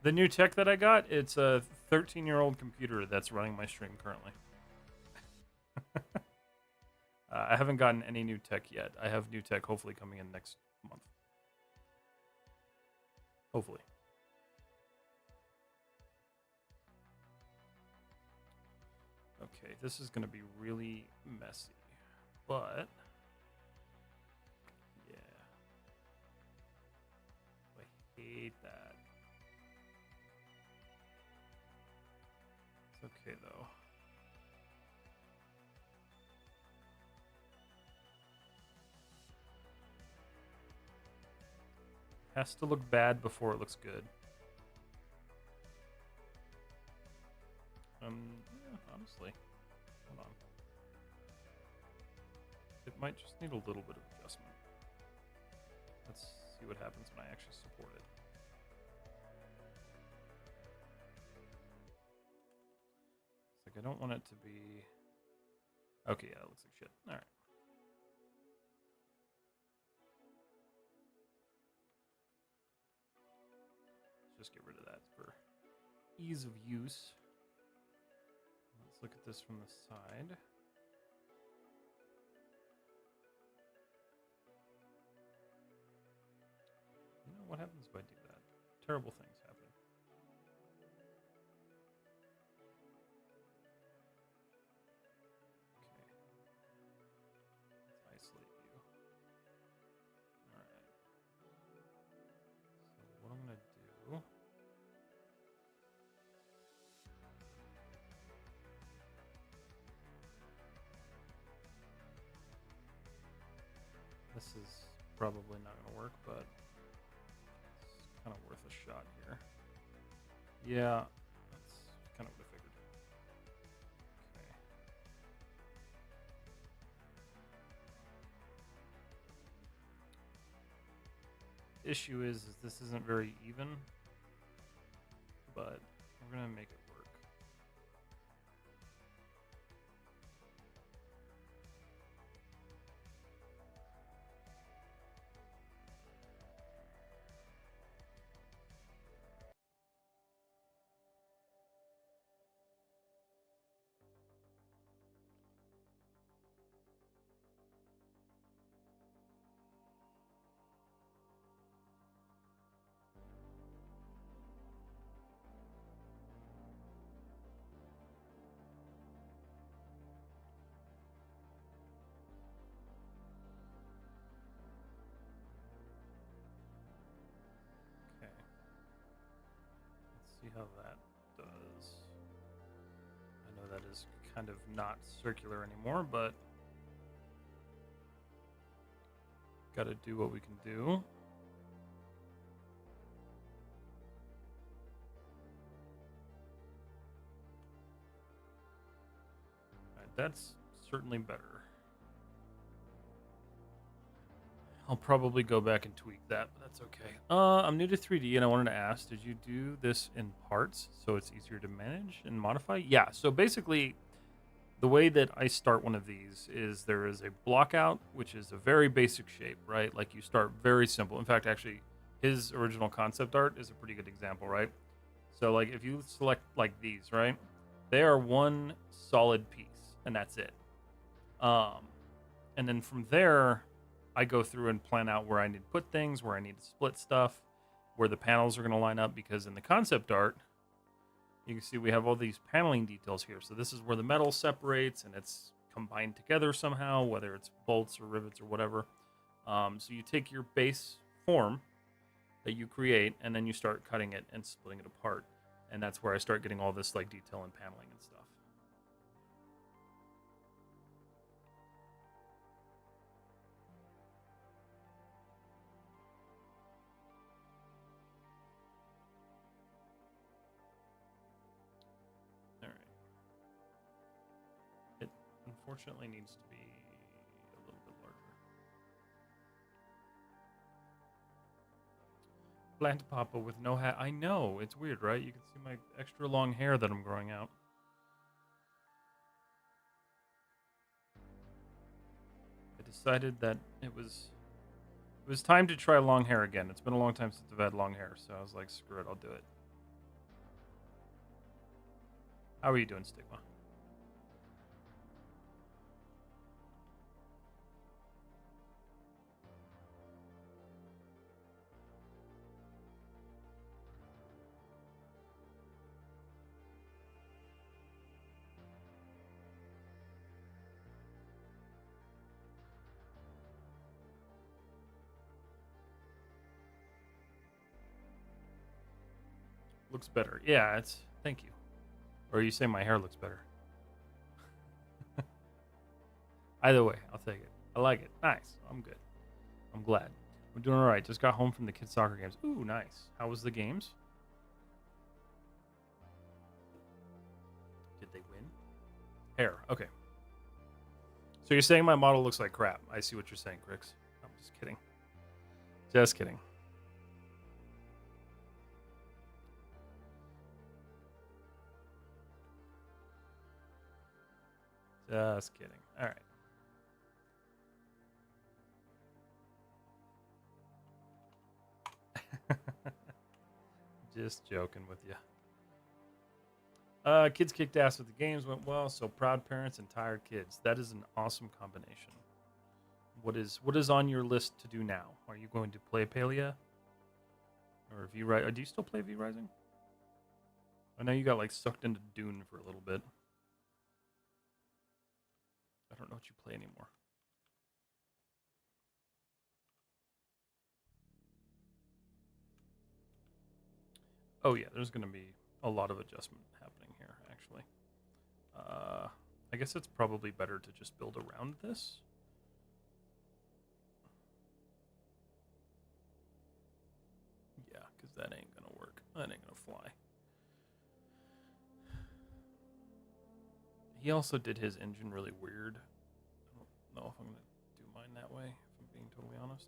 The new tech that I got, it's a 13-year-old computer that's running my stream currently. I haven't gotten any new tech yet. I have new tech hopefully coming in next month. Hopefully. Okay, this is going to be really messy. But, yeah. I hate that. It's okay, though. Has to look bad before it looks good. Yeah, honestly. Hold on. It might just need a little bit of adjustment. Let's see what happens when I actually support it. It's like I don't want it to be... Okay, yeah, it looks like shit. Alright. just get rid of that for ease of use. Let's look at this from the side. You know what happens if I do that? Terrible things happen. Okay. Let's isolate you. Alright. So what I'm going to do... This is probably not going to work, but it's kind of worth a shot here. Yeah, that's kind of what I figured. Okay. Issue is this isn't very even, but we're going to make it work. See how that does. I know that is kind of not circular anymore, but gotta do what we can do. Alright, that's certainly better. I'll probably go back and tweak that, but that's okay. I'm new to 3D, and I wanted to ask, did you do this in parts so it's easier to manage and modify? Yeah, so basically, the way that I start one of these is there is a block out, which is a very basic shape, right? Like you start very simple. In fact, actually, his original concept art is a pretty good example, right? So like if you select like these, right? They are one solid piece, and that's it. And then from there, I go through and plan out where I need to put things, where I need to split stuff, where the panels are going to line up, because in the concept art, you can see we have all these paneling details here. So this is where the metal separates and it's combined together somehow, whether it's bolts or rivets or whatever. So you take your base form that you create, and then you start cutting it and splitting it apart. And that's where I start getting all this like detail and paneling and stuff. Unfortunately needs to be a little bit larger. Plant Papa with no hat. I know, it's weird, right? You can see my extra long hair that I'm growing out. I decided that it was time to try long hair again. It's been a long time since I've had long hair, so I was like, screw it, I'll do it. How are you doing, Stigma? Looks better. Yeah, it's... Thank you. Or you say my hair looks better. Either way, I'll take it. I like it. Nice. I'm good. I'm glad. I'm doing all right. Just got home from the kids' soccer games. Ooh, nice. How was the games? Did they win? Hair. Okay. So you're saying my model looks like crap. I see what you're saying, Crix. I'm just kidding. Just kidding. Just kidding. All right. Just joking with you. Kids kicked ass with the games, went well, so proud parents and tired kids. That is an awesome combination. What is on your list to do now? Are you going to play Palia? Or V Rising? Do you still play V Rising? I know you got like sucked into Dune for a little bit. I don't know what you play anymore. Oh yeah, there's going to be a lot of adjustment happening here, actually. I guess it's probably better to just build around this. Yeah, because that ain't going to work. That ain't going to fly. He also did his engine really weird. I don't know if I'm going to do mine that way, if I'm being totally honest.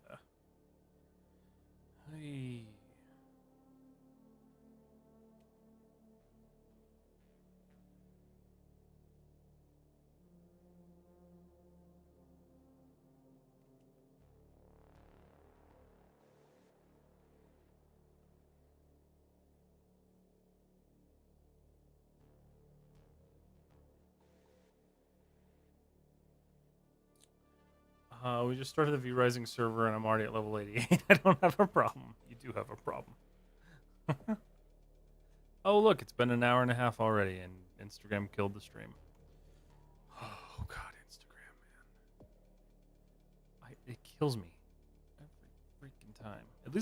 Yeah. Hey. We just started the V Rising server and I'm already at level 88. I don't have a problem. You do have a problem. Oh, look, it's been an hour and a half already and Instagram killed the stream. Oh, God, Instagram, man. It kills me every freaking time. At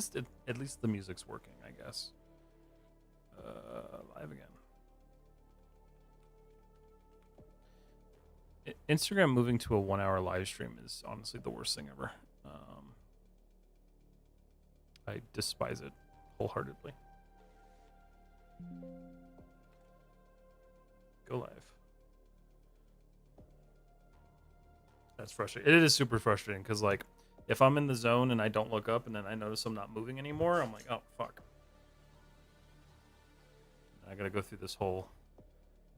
least the music's working, I guess. Live again. Instagram moving to a 1 hour live stream is honestly the worst thing ever. I despise it wholeheartedly. Go live. That's frustrating. It is super frustrating because, like, if I'm in the zone and I don't look up and then I notice I'm not moving anymore, I'm like, oh, fuck. I gotta go through this whole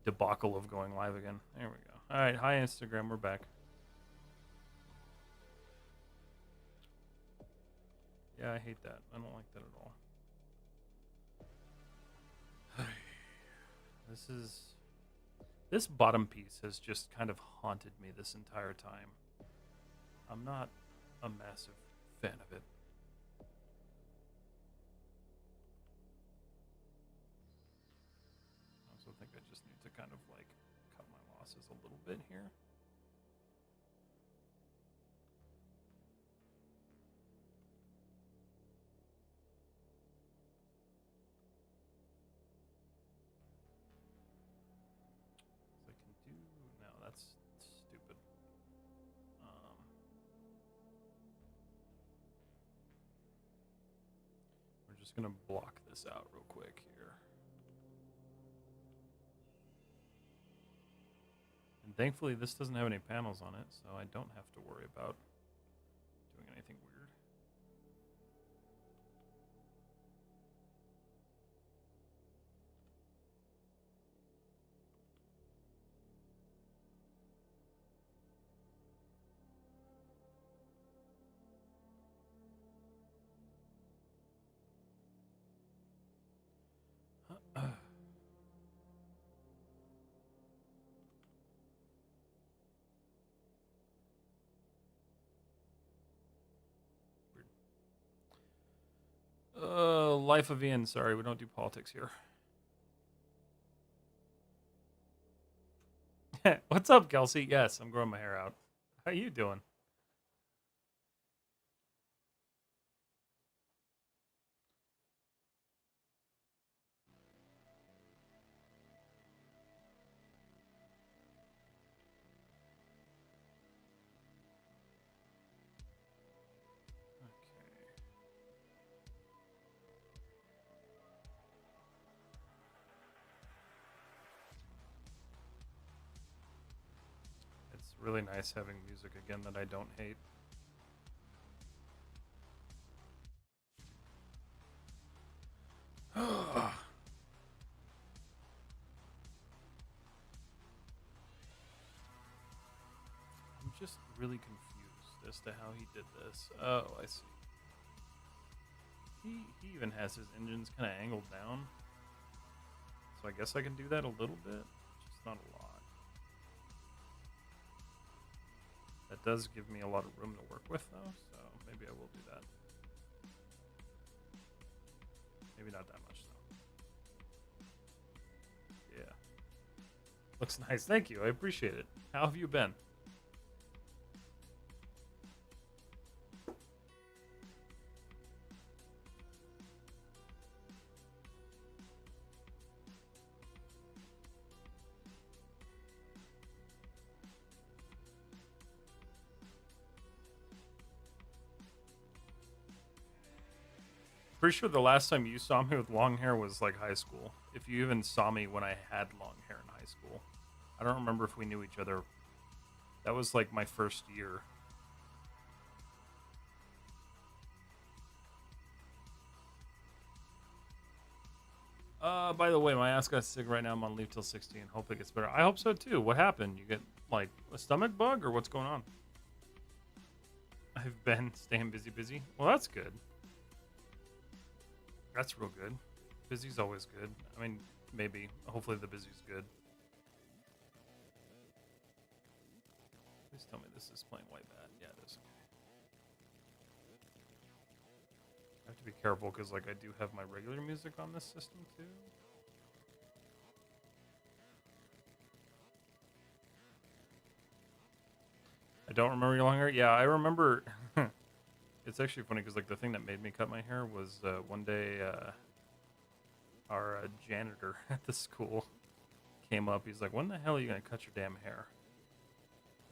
debacle of going live again. There we go. All right, hi Instagram, we're back. Yeah, I hate that. I don't like that at all. This bottom piece has just kind of haunted me this entire time. I'm not a massive fan of it. I also think I just need to kind of like cut my losses a little bit here. I can do no, that's stupid. We're just gonna block this out real quick here. And thankfully this doesn't have any panels on it, so I don't have to worry about doing anything weird. Life of Ian. Sorry, we don't do politics here. What's up, Kelsey? Yes, I'm growing my hair out. How you doing? It's really nice having music again that I don't hate. just really confused as to how he did this. Oh, I see. He even has his engines kind of angled down. So I guess I can do that a little bit, just not a lot. That does give me a lot of room to work with though, so maybe I will do that. Maybe not that much though. Yeah. Looks nice. Thank you. I appreciate it. How have you been? Pretty sure the last time you saw me with long hair was like high school. If you even saw me when I had long hair in high school. I don't remember if we knew each other. That was like my first year. By the way, my ass got sick right now. I'm on leave till 16. Hope it gets better. I hope so too. What happened? You get like a stomach bug or what's going on? I've been staying busy. Well, that's good. That's real good. Busy's always good. I mean, maybe. Hopefully the busy's good. Please tell me this is playing way bad. Yeah, it is. I have to be careful because, like, I do have my regular music on this system too. I don't remember your long hair. Yeah, I remember. It's actually funny because, like, the thing that made me cut my hair was one day our janitor at the school came up. He's like, "When the hell are you gonna cut your damn hair?"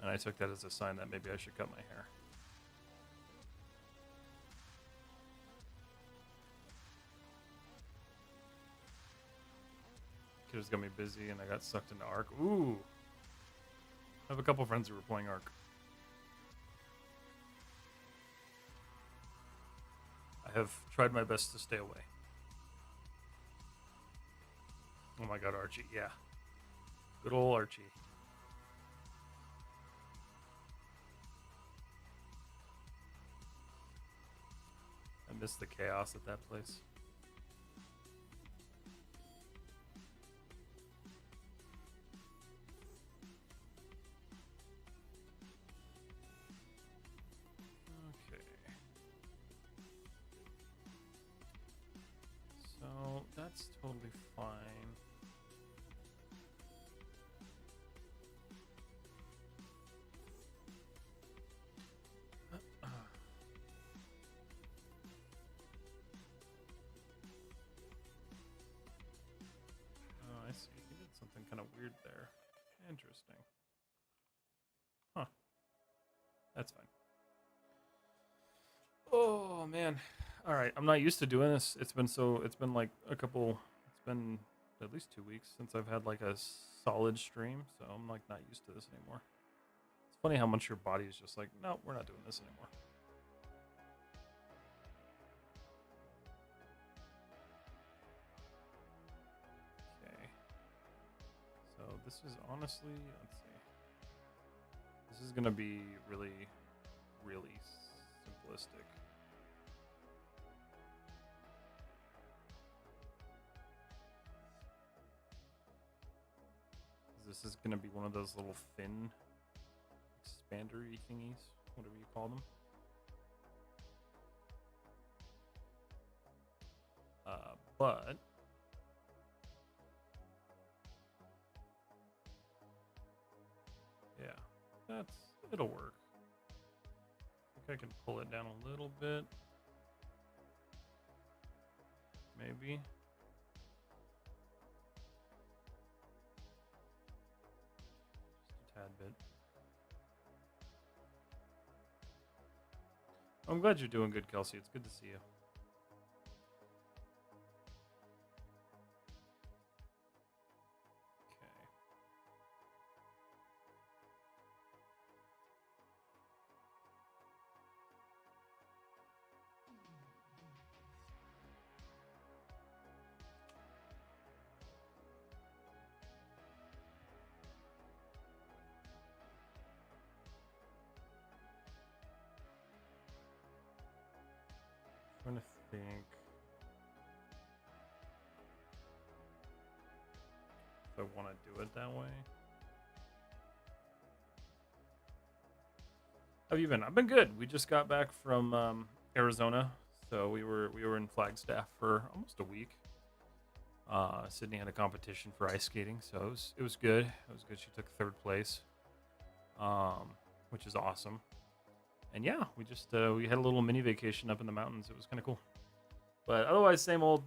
And I took that as a sign that maybe I should cut my hair. Kiddos got me busy and I got sucked into Ark. Ooh. I have a couple friends who were playing Ark. I have tried my best to stay away. Oh my god, Archie, yeah. Good old Archie. I miss the chaos at that place. Okay. So that's totally fine. Oh, I see. He did something kind of weird there. Interesting. Huh. That's fine. Oh man. All right. I'm not used to doing this. It's been like it's been at least 2 weeks since I've had like a solid stream, so I'm like not used to this anymore. It's funny how much your body is just like, no, we're not doing this anymore. Okay. So this is honestly, let's see. This is gonna be really, really simplistic. This is gonna be one of those little fin expander-y thingies, whatever you call them. But yeah, it'll work. I think I can pull it down a little bit, maybe. Just a tad bit. I'm glad you're doing good, Kelsey. It's good to see you. think if I want to do it that way. How have you been? I've been good. We just got back from Arizona, so we were in Flagstaff for almost a week. Sydney had a competition for ice skating, so it was good. It was good. She took third place, which is awesome. And yeah, we just we had a little mini vacation up in the mountains. It was kind of cool. But otherwise, same old.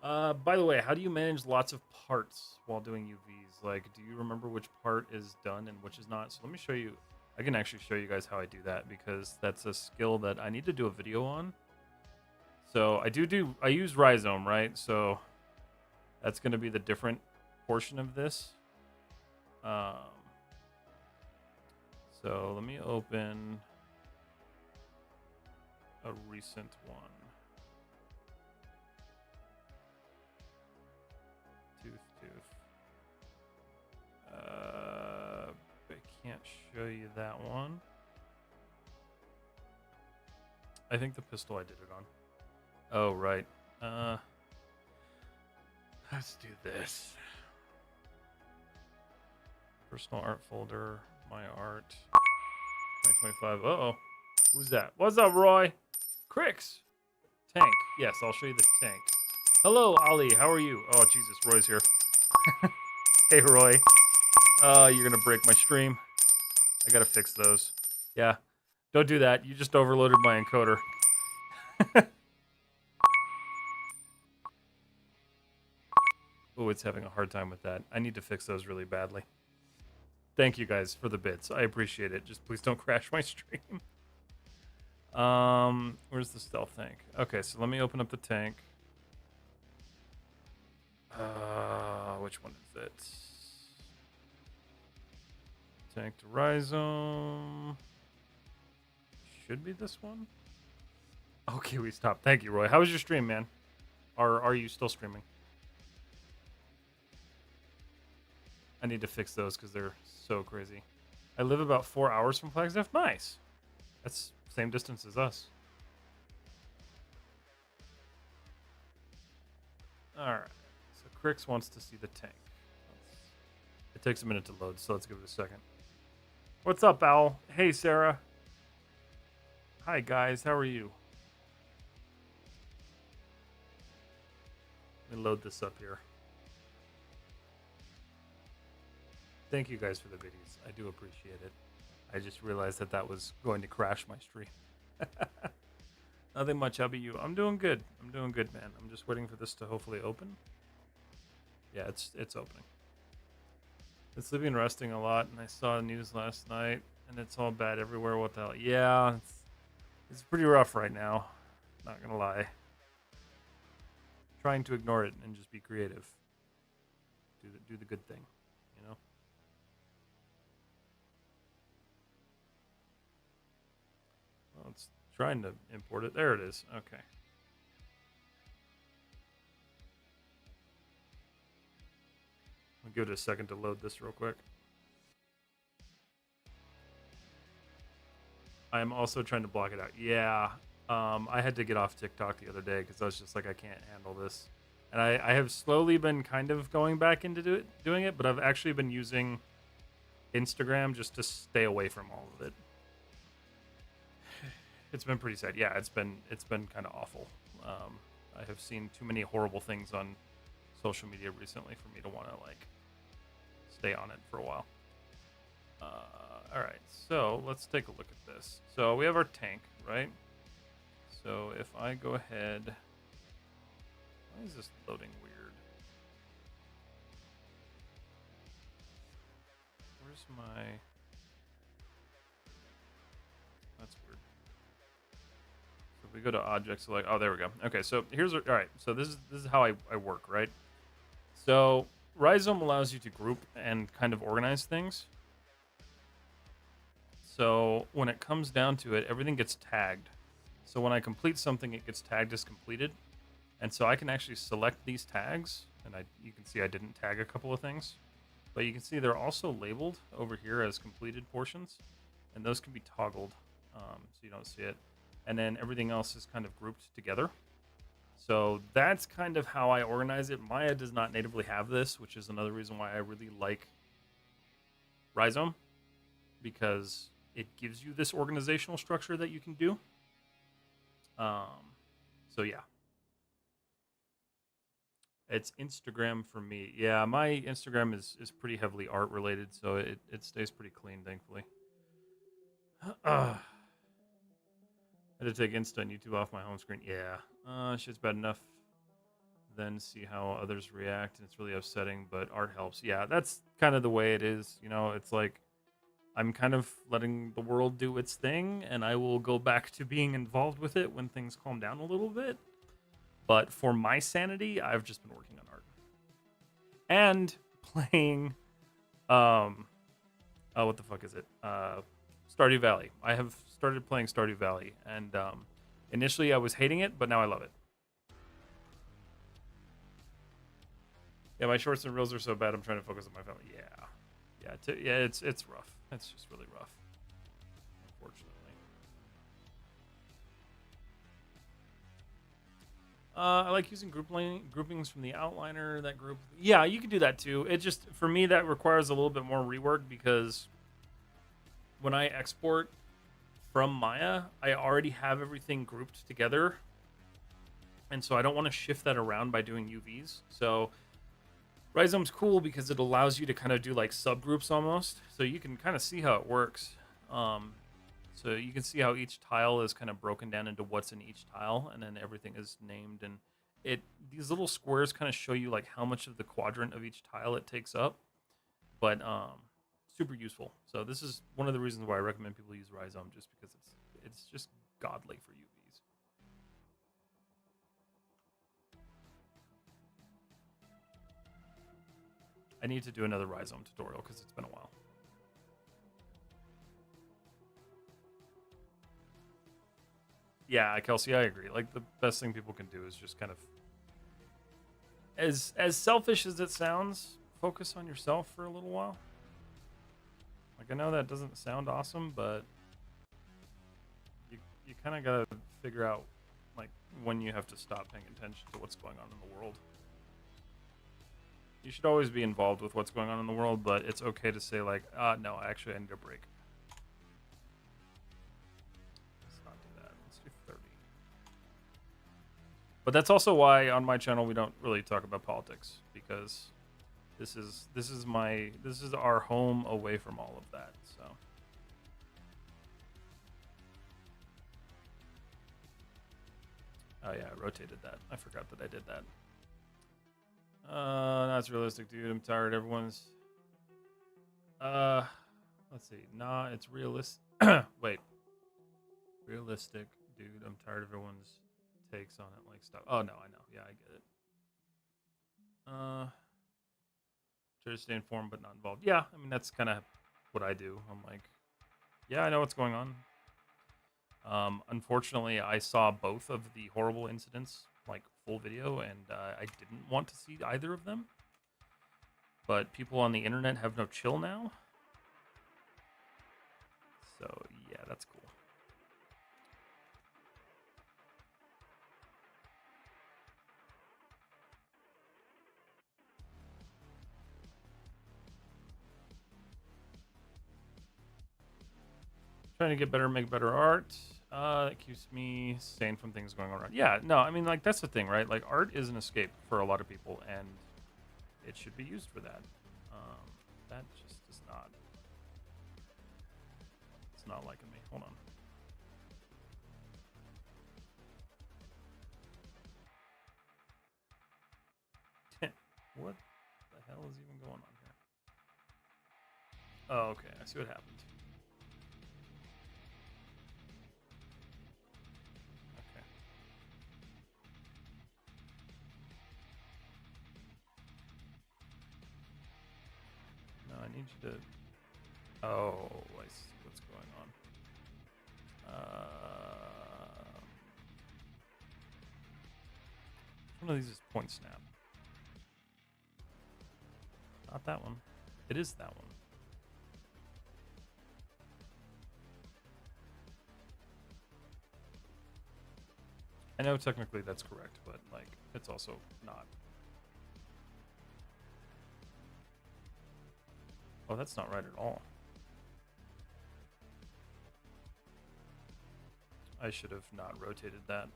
By the way, how do you manage lots of parts while doing UVs? Like, do you remember which part is done and which is not? So let me show you. I can actually show you guys how I do that because that's a skill that I need to do a video on. So I use rhizome, right? So that's going to be the different portion of this. So let me open a recent one. Tooth. I can't show you that one. I think the pistol I did it on. Oh, right. Let's do this. Personal art folder, my art, 2025. Uh-oh. Who's that? What's up, Roy? Crix. Tank. Yes, I'll show you the tank. Hello, Ali. How are you? Oh, Jesus. Roy's here. Hey, Roy. You're going to break my stream. I got to fix those. Yeah. Don't do that. You just overloaded my encoder. Oh, it's having a hard time with that. I need to fix those really badly. Thank you guys for the bits. I appreciate it. Just please don't crash my stream. Where's the stealth tank? Okay, so let me open up the tank. Which one is it? Tank to rhizome. Should be this one. Okay, we stopped. Thank you, Roy. How was your stream, man? Are you still streaming? I need to fix those because they're so crazy. I live about 4 hours from Flagstaff. Nice. That's same distance as us. All right. So Crix wants to see the tank. It takes a minute to load, so let's give it a second. What's up, Owl? Hey, Sarah. Hi, guys. How are you? Let me load this up here. Thank you guys for the videos. I do appreciate it. I just realized that that was going to crash my stream. Nothing much. How about you? I'm doing good. I'm doing good, man. I'm just waiting for this to hopefully open. Yeah, it's opening. Been sleeping and resting a lot, and I saw the news last night, and it's all bad everywhere. What the hell? Yeah, it's pretty rough right now. Not gonna lie. Trying to ignore it and just be creative. Do the good thing, you know. Well, it's trying to import it. There it is. Okay. I'll give it a second to load this real quick. I am also trying to block it out. Yeah. I had to get off TikTok the other day because I was just like, I can't handle this. And I have slowly been kind of going back into doing it, but I've actually been using Instagram just to stay away from all of it. It's been pretty sad. Yeah, it's been kind of awful. I have seen too many horrible things on social media recently for me to want to like stay on it for a while. All right, so let's take a look at this. So we have our tank, right? So if I go ahead, why is this loading weird? Where's my? That's weird. So if we go to object select, oh, there we go. Okay, so here's all right. So this is how I work, right? So rhizome allows you to group and kind of organize things. So when it comes down to it, everything gets tagged. So when I complete something, it gets tagged as completed. And so I can actually select these tags. And you can see I didn't tag a couple of things. But you can see they're also labeled over here as completed portions. And those can be toggled so you don't see it. and then everything else is kind of grouped together. So that's kind of how I organize it. Maya does not natively have this, which is another reason why I really like Rhizome, because it gives you this organizational structure that you can do. So yeah, it's Instagram for me. Yeah, my Instagram is pretty heavily art related, so it stays pretty clean, thankfully. I had to take Insta and YouTube off my home screen. Yeah, shit's bad enough. Then see how others react, and it's really upsetting, but art helps. Yeah, that's kind of the way it is. You know, it's like I'm kind of letting the world do its thing, and I will go back to being involved with it when things calm down a little bit. But for my sanity, I've just been working on art and playing. What the fuck is it? Stardew Valley. I have started playing Stardew Valley, and initially I was hating it, but now I love it. Yeah, my shorts and reels are so bad. I'm trying to focus on my family. Yeah. It's rough. It's just really rough, unfortunately. I like using groupings from the outliner. That group. Yeah, you can do that too. It just, for me, that requires a little bit more rework, because when I export from Maya, I already have everything grouped together, and so I don't want to shift that around by doing UVs. So Rhizome's cool because it allows you to kind of do like subgroups almost, so you can kind of see how it works. So you can see how each tile is kind of broken down into what's in each tile, and then everything is named, and these little squares kind of show you like how much of the quadrant of each tile it takes up. But super useful. So this is one of the reasons why I recommend people use Rhizome, just because it's just godly for UVs. I need to do another Rhizome tutorial because it's been a while. Yeah, Kelsey, I agree. Like, the best thing people can do is just kind of, as selfish as it sounds, focus on yourself for a little while. Like, I know that doesn't sound awesome, but you kind of gotta figure out like when you have to stop paying attention to what's going on in the world. You should always be involved with what's going on in the world, but it's okay to say like, no, actually I need a break. Let's not do that. Let's do 30. But that's also why on my channel we don't really talk about politics, because this is our home away from all of that. So oh yeah, I rotated that. I forgot that I did that. That's realistic, dude. I'm tired. Everyone's let's see. Nah, it's realistic. Wait. Realistic, dude. I'm tired of everyone's takes on it, like stuff. Oh no, I know. Yeah, I get it. Try to stay informed but not involved. Yeah, I mean that's kind of what I do. I'm like, yeah, I know what's going on. Unfortunately, I saw both of the horrible incidents, like full video, and I didn't want to see either of them. But people on the internet have no chill now. So yeah, that's cool. Trying to get better, make better art. That keeps me sane from things going on. Yeah, no, I mean, like, that's the thing, right? Like, art is an escape for a lot of people, and it should be used for that. That just is not. It's not liking me. Hold on. What the hell is even going on here? Oh, okay. I see what happened. Okay. No, I need you to. Oh, I see what's going on. One of these is point snap. Not that one. It is that one. I know technically that's correct, but like it's also not. Oh, that's not right at all. I should have not rotated that.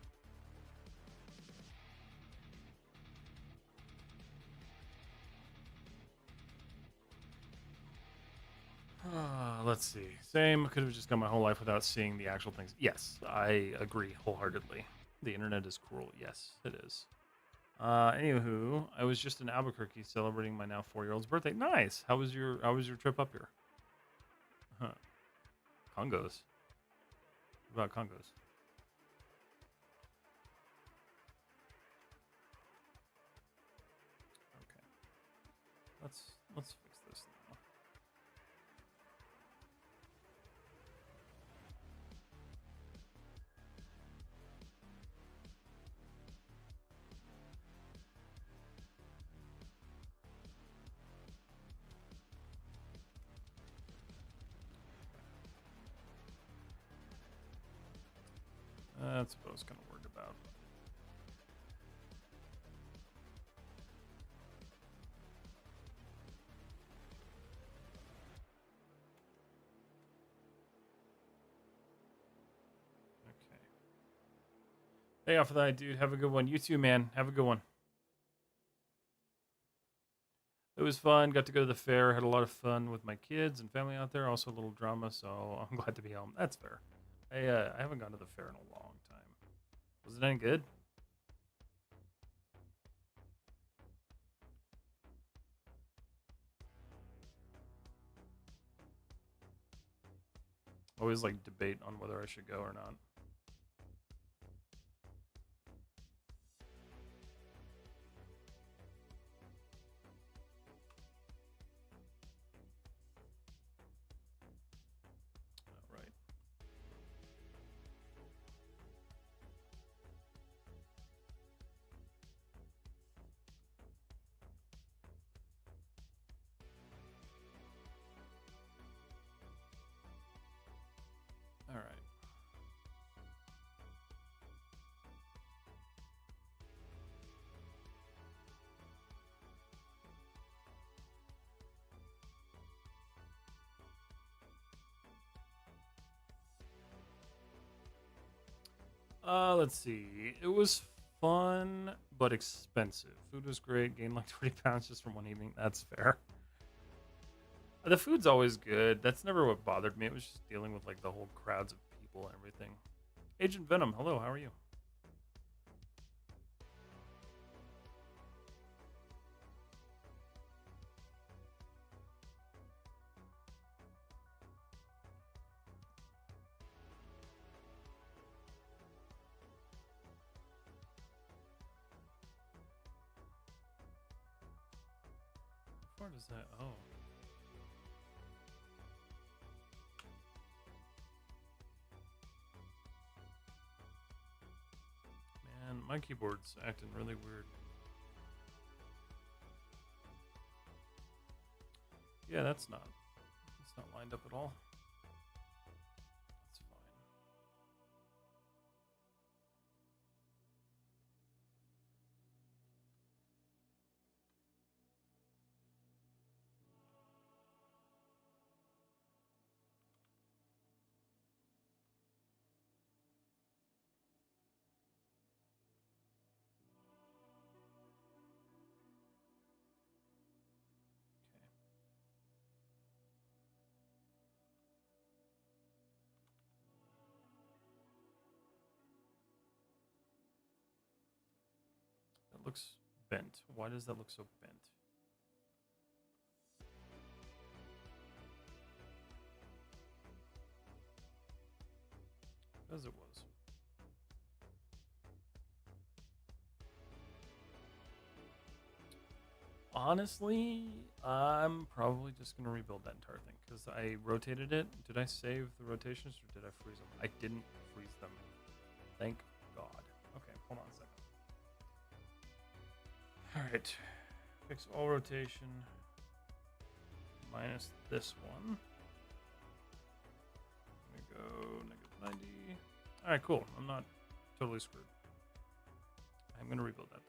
Let's see. Same. Could have just gone my whole life without seeing the actual things. Yes, I agree wholeheartedly. The internet is cruel. Yes, it is. Anywho, I was just in Albuquerque celebrating my now 4-year-old's birthday. Nice. How was your trip up here? Huh. Congos. What about Congos? Okay. Let's fix this now. That's what I was kind of worried about. Okay. Hey, off of that, dude. Have a good one. You too, man. Have a good one. It was fun. Got to go to the fair. Had a lot of fun with my kids and family out there. Also a little drama, so I'm glad to be home. That's fair. I haven't gone to the fair in a long time. Was it any good? Always like debate on whether I should go or not. All right. All right. Let's see. It was fun but expensive. Food was great. Gained like 20 pounds just from one evening. That's fair. The food's always good. That's never what bothered me. It was just dealing with like the whole crowds of people and everything. Agent Venom, hello. How are you? How far does that? Oh. Man, my keyboard's acting really weird. Yeah, that's not lined up at all. That's fine. That looks bent. Why does that look so bent? As it was. Honestly, I'm probably just gonna rebuild that entire thing because I rotated it. Did I save the rotations or did I freeze them? I didn't freeze them. Thank God. Okay, hold on a second. All right, fix all rotation minus this one. Let me go -90. All right, cool. I'm not totally screwed. I'm gonna rebuild that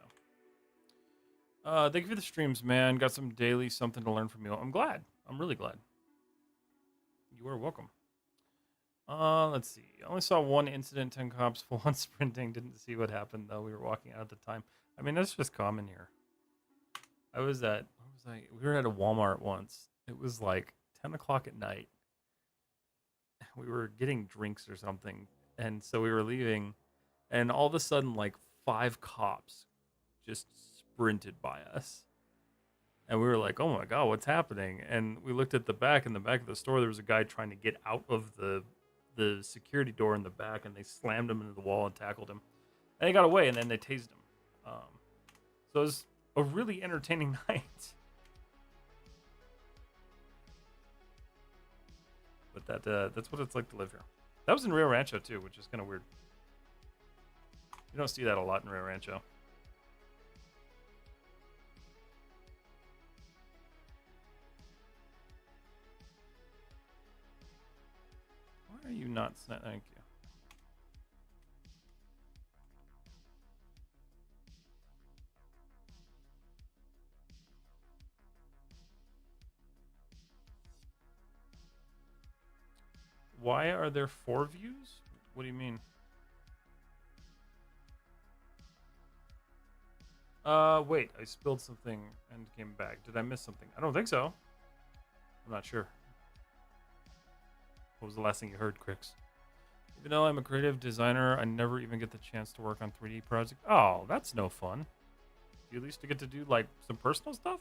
though. Thank you for the streams, man. Got some daily something to learn from you. I'm glad. I'm really glad. You are welcome. Let's see. I only saw one incident, 10 cops full on sprinting. Didn't see what happened though. We were walking out at the time. I mean, that's just common here. What was I? We were at a Walmart once. It was like 10 o'clock at night. We were getting drinks or something. And so we were leaving. And all of a sudden, like 5 cops just sprinted by us. And we were like, oh my God, what's happening? And we looked at the back. In the back of the store, there was a guy trying to get out of the security door in the back. And they slammed him into the wall and tackled him. And they got away. And then they tased him. So it was a really entertaining night. But that's what it's like to live here. That was in Rio Rancho too, which is kind of weird. You don't see that a lot in Rio Rancho. Why are you not? Thank you. Why are there 4 views? What do you mean? Wait, I spilled something and came back. Did I miss something? I don't think so. I'm not sure. What was the last thing you heard, Crix? Even though I'm a creative designer, I never even get the chance to work on 3D projects. Oh, that's no fun. Do you at least get to do, like, some personal stuff?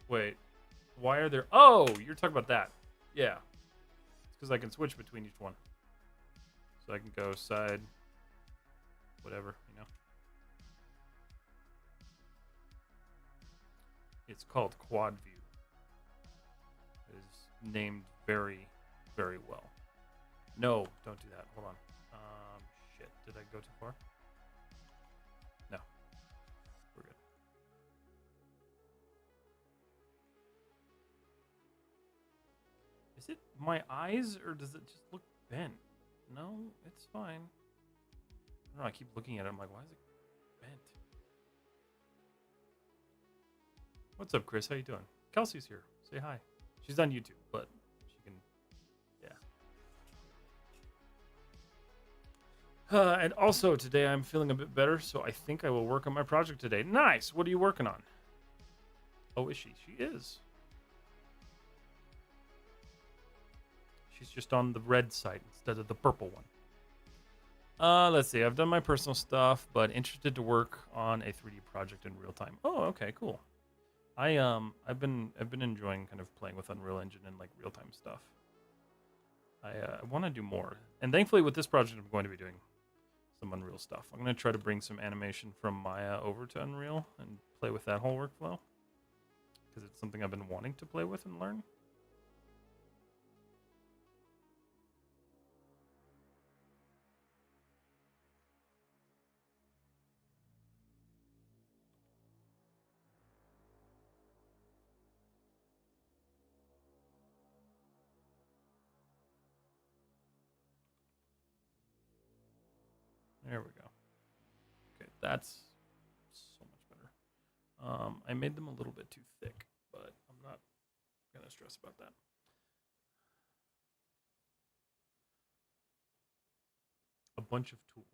Wait, why are there? Oh, you're talking about that. Yeah, it's because I can switch between each one, so I can go side, whatever, you know. It's called quad view. It is named very, very well. No, don't do that. Hold on. Shit. Did I go too far? No, we're good. Is it my eyes or does it just look bent? No, it's fine. I don't know. I keep looking at it. I'm like, why is it bent? What's up, Chris? How you doing? Kelsey's here. Say hi. She's on YouTube, but she can, yeah. And also today I'm feeling a bit better, so I think I will work on my project today. Nice. What are you working on? Oh, is she? She is. She's just on the red site instead of the purple one. Let's see. I've done my personal stuff, but interested to work on a 3D project in real time. Oh, okay, cool. I've been enjoying kind of playing with Unreal Engine and like real time stuff. I want to do more, and thankfully with this project I'm going to be doing some Unreal stuff. I'm going to try to bring some animation from Maya over to Unreal and play with that whole workflow because it's something I've been wanting to play with and learn. There we go. Okay, that's so much better. I made them a little bit too thick, but I'm not gonna stress about that. A bunch of tools.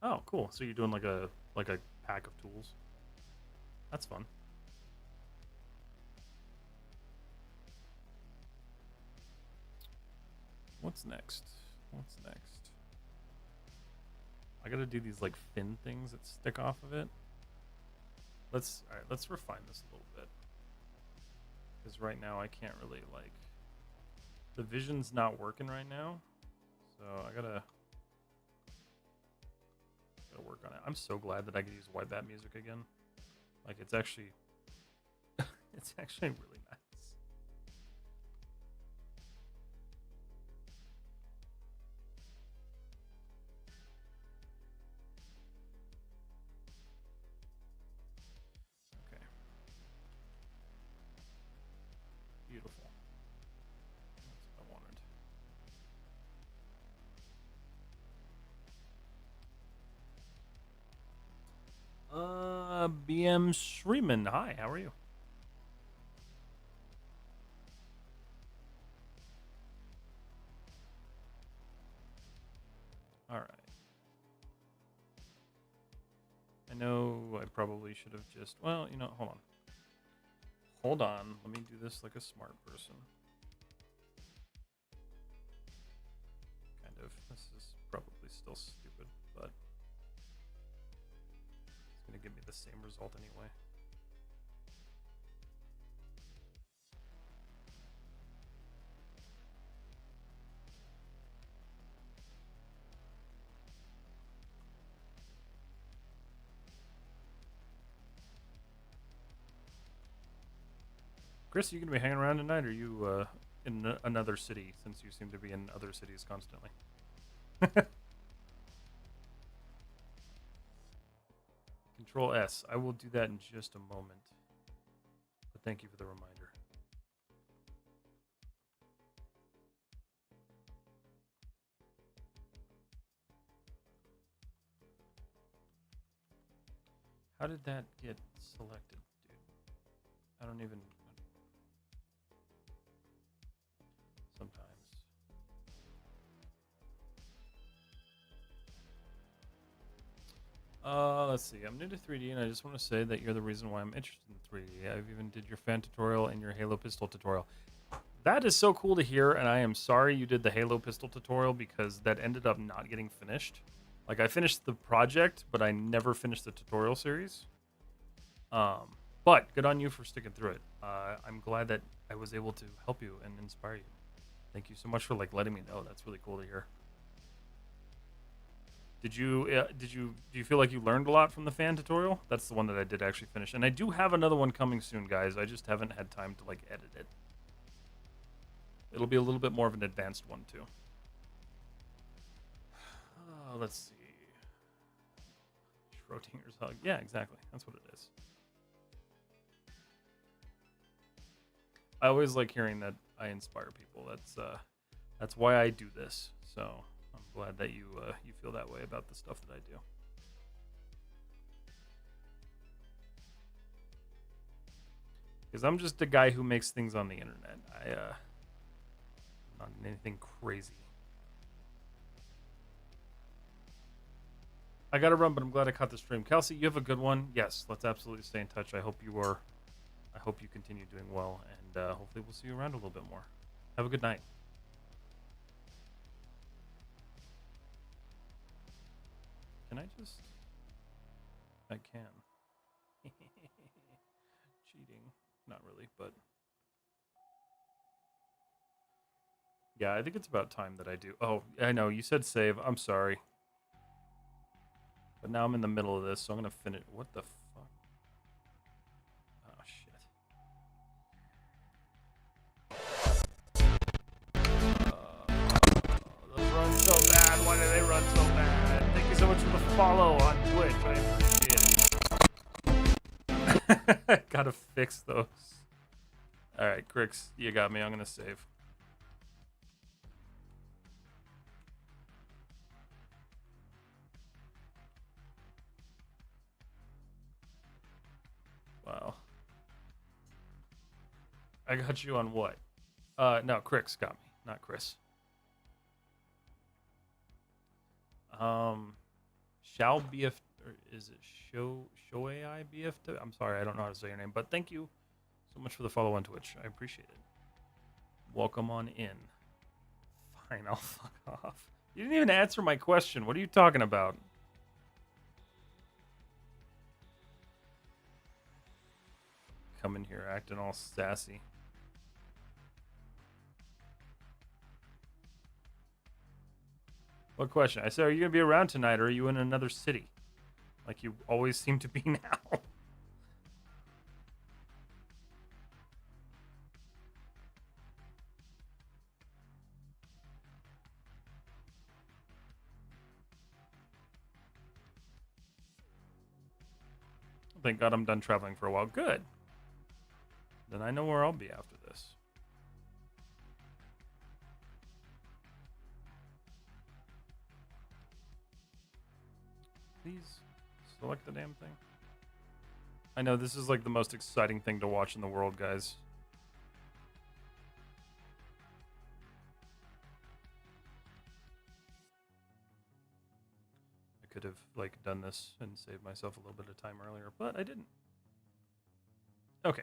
Oh, cool. So you're doing like a pack of tools. That's fun. What's next? What's next? I gotta do these like fin things that stick off of it. Let's refine this a little bit. Because right now I can't really like the vision's not working right now. So I gotta work on it. I'm so glad that I could use White Bat music again. Like it's actually it's actually really nice. BM Shreeman. Hi, how are you? All right. I know I probably should have just, well, hold on. Hold on. Let me do this like a smart person. Kind of. This is probably still stupid, but it's going to give me the same result anyway. Chris, you going to be hanging around tonight, or are you in another city, since you seem to be in other cities constantly? Control S. I will do that in just a moment. But thank you for the reminder. How did that get selected, dude? I don't even... Sometimes. Let's see. I'm new to 3D, and I just want to say that you're the reason why I'm interested in 3D. I've even did your fan tutorial and your Halo pistol tutorial. That is so cool to hear, and I am sorry you did the Halo pistol tutorial because that ended up not getting finished. Like, I finished the project, but I never finished the tutorial series. But good on you for sticking through it. I'm glad that I was able to help you and inspire you. Thank you so much for letting me know. That's really cool to hear. Do you feel like you learned a lot from the fan tutorial? That's the one that I did actually finish, and I do have another one coming soon, guys. I just haven't had time to edit it. It'll be a little bit more of an advanced one too. Let's see. Schrodinger's hug. Yeah, exactly. That's what it is. I always like hearing that I inspire people. That's why I do this. So I'm glad that you feel that way about the stuff that I do. Because I'm just a guy who makes things on the internet. Not anything crazy. I gotta run, but I'm glad I caught the stream. Kelsey, you have a good one. Yes, let's absolutely stay in touch. I hope you continue doing well, and hopefully we'll see you around a little bit more. Have a good night. Can I just... I can. Cheating. Not really, but... Yeah, I think it's about time that I do. Oh, I know, you said save. I'm sorry. But now I'm in the middle of this, so I'm going to finish... What the fuck? Oh, shit. Those run so bad. Why do they run so bad? Thank you so much for the follow on Twitch. I appreciate it. Gotta fix those. Alright, Crix, you got me. I'm going to save. Wow. I got you on what? No, Crix got me, not Chris. Shall BF, or is it Show AI BF? I'm sorry, I don't know how to say your name, but thank you so much for the follow on Twitch. I appreciate it. Welcome on in. Fine, I'll fuck off. You didn't even answer my question. What are you talking about? Come in here acting all sassy. What question? I said, are you going to be around tonight, or are you in another city? Like you always seem to be now. Thank God I'm done traveling for a while. Good. Then I know where I'll be after this. Please select the damn thing. I know this is like the most exciting thing to watch in the world, guys. I could have like done this and saved myself a little bit of time earlier, but I didn't. Okay.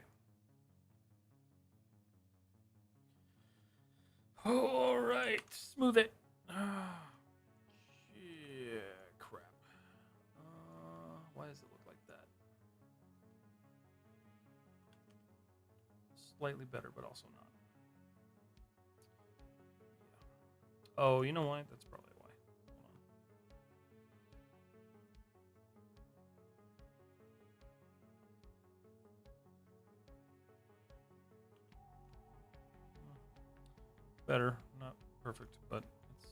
All right, smooth it. Yeah, crap. Why does it look like that? Slightly better, but also not. Yeah. Oh, you know why? That's probably why. Hold on. Better, not perfect, but it's...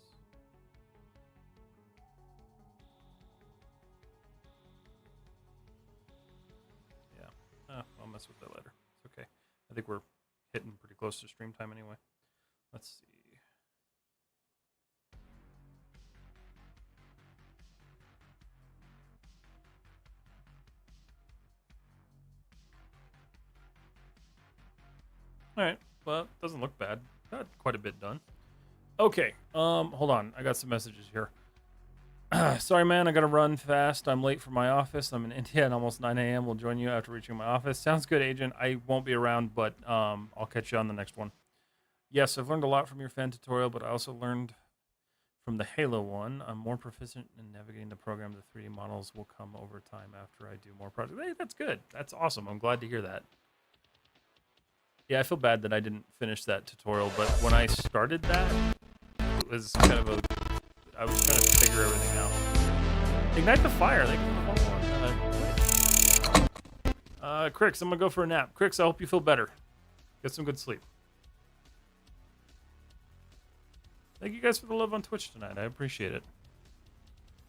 Yeah. I'll mess with that later. It's okay. I think we're hitting pretty close to stream time anyway. Let's see. All right. Well, doesn't look bad. Got quite a bit done. Okay. Hold on. I got some messages here. Sorry, man. I gotta run fast. I'm late for my office. I'm in India at almost 9 a.m. We'll join you after reaching my office. Sounds good, Agent. I won't be around, but I'll catch you on the next one. Yes, I've learned a lot from your fan tutorial, but I also learned from the Halo one. I'm more proficient in navigating the program. The 3D models will come over time after I do more projects. Hey, that's good. That's awesome. I'm glad to hear that. Yeah, I feel bad that I didn't finish that tutorial, but when I started that, it was kind of a... I was trying to figure everything out. Ignite the fire. Thank you for the one. Crix, I'm gonna go for a nap. Crix, I hope you feel better. Get some good sleep. Thank you guys for the love on Twitch tonight. I appreciate it.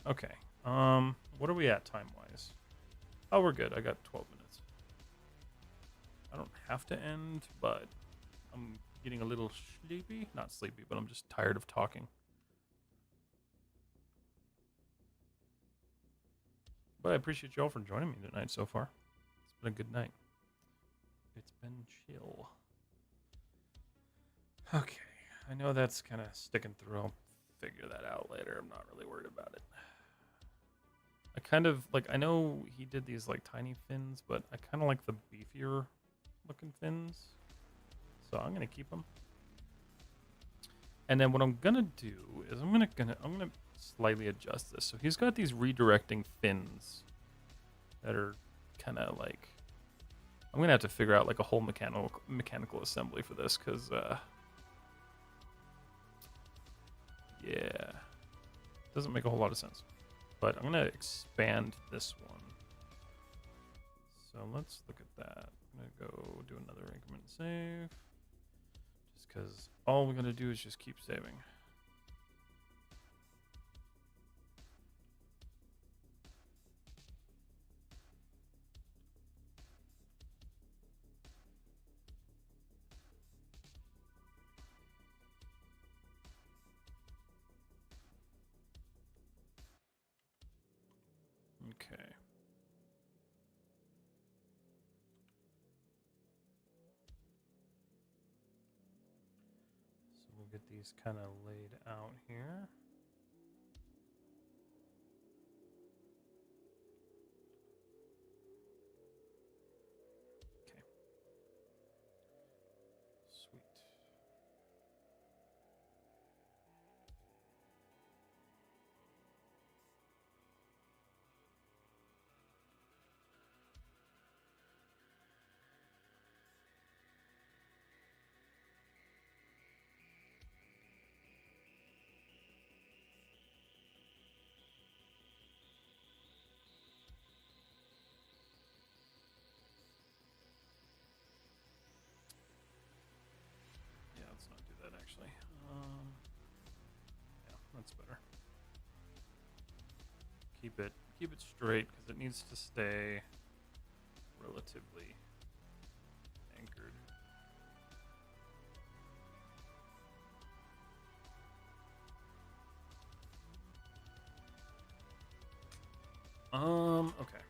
Okay. What are we at time-wise? Oh, we're good. I got 12 minutes. I don't have to end, but I'm getting a little sleepy. Not sleepy, but I'm just tired of talking. But I appreciate you all for joining me tonight so far. It's been a good night. It's been chill. Okay. I know that's kind of sticking through. I'll figure that out later. I'm not really worried about it. I kind of, like, I know he did these, like, tiny fins, but I kind of like the beefier looking fins. So I'm going to keep them. And then what I'm going to do is I'm going to slightly adjust this. So he's got these redirecting fins that are kind of like... I'm going to have to figure out, like, a whole mechanical assembly for this, because... yeah, doesn't make a whole lot of sense, but I'm gonna expand this one. So let's look at that. I'm gonna go do another increment save, just because all we're gonna do is just keep saving. Okay. So we'll get these kind of laid out here. Okay. Sweet. Let's not do that actually. Yeah, that's better. Keep it straight because it needs to stay relatively anchored. Okay.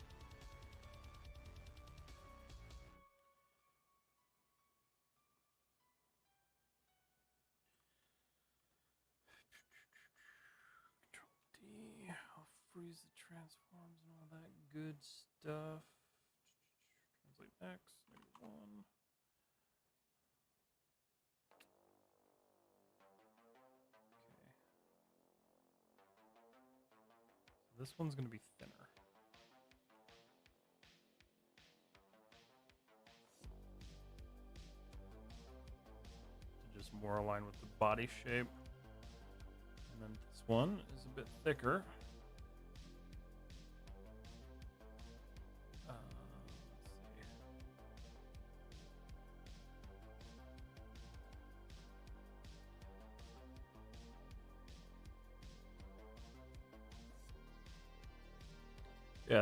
freeze the transforms and all that good stuff. Translate X, -1. Okay. So this one's going to be thinner. Just more aligned with the body shape. And then this one is a bit thicker. Let's see. Yeah,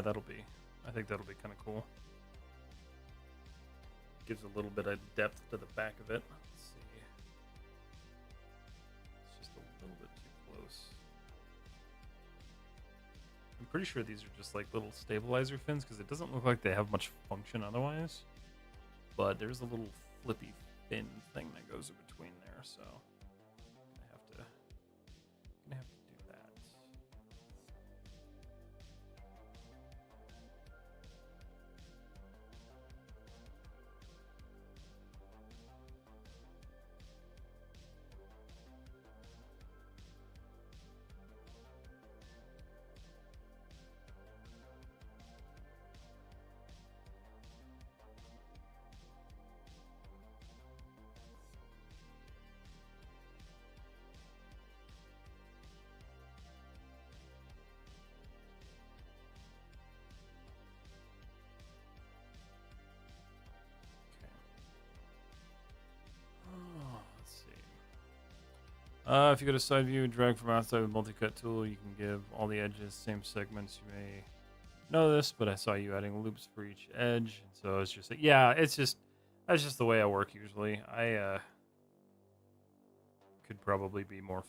I think that'll be kind of cool. Gives a little bit of depth to the back of it. Let's see. It's just a little bit too close. I'm pretty sure these are just like little stabilizer fins because it doesn't look like they have much function otherwise. But there's a little flippy fin thing that goes in between there, so I'm gonna have to do that. If you go to side view, drag from outside with multi-cut tool, you can give all the edges same segments. You may know this, but I saw you adding loops for each edge. So it's just, that's just the way I work usually. I could probably be more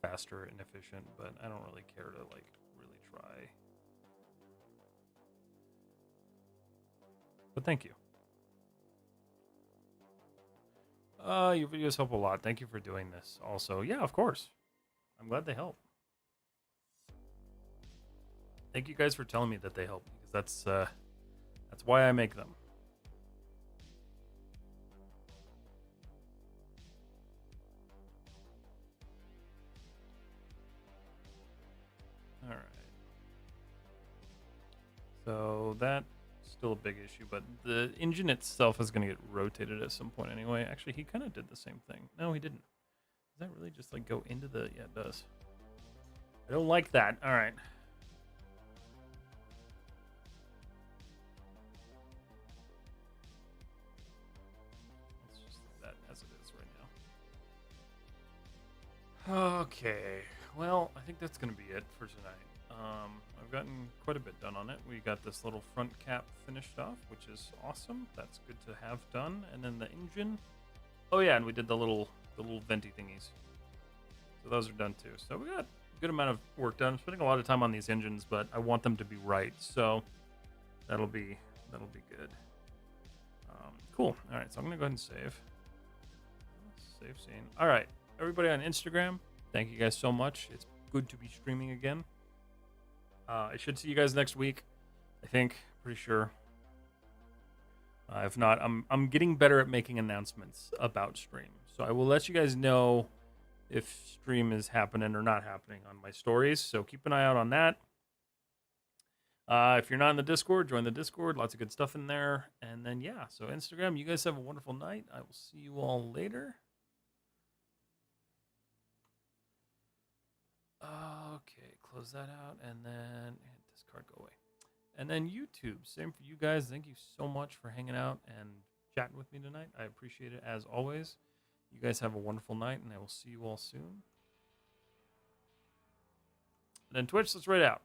faster and efficient, but I don't really care to really try. But thank you. Your videos help a lot. Thank you for doing this. Also, yeah, of course. I'm glad they help. Thank you guys for telling me that they help, because that's why I make them. All right. So that's still a big issue, but the engine itself is going to get rotated at some point anyway. Actually, he kind of did the same thing. No, he didn't. Does that really just go into the... Yeah, it does. I don't like that. All right. Let's just leave that as it is right now. Okay. Well, I think that's going to be it for tonight. I've gotten quite a bit done on it. We got this little front cap finished off, which is awesome. That's good to have done. And then the engine. Oh yeah, and we did the little venti thingies. So those are done too. So we got a good amount of work done. I'm spending a lot of time on these engines, but I want them to be right. So that'll be good. Cool. All right, so I'm gonna go ahead and save. Save scene. All right, everybody on Instagram, thank you guys so much. It's good to be streaming again. I should see you guys next week. I think, pretty sure. If not, I'm getting better at making announcements about stream. So I will let you guys know if stream is happening or not happening on my stories. So keep an eye out on that. If you're not in the Discord, join the Discord. Lots of good stuff in there. And then, yeah, so Instagram, you guys have a wonderful night. I will see you all later. Okay, close that out, and then discard, go away. And then YouTube, same for you guys. Thank you so much for hanging out and chatting with me tonight. I appreciate it as always. You guys have a wonderful night, and I will see you all soon. And then Twitch, let's right out.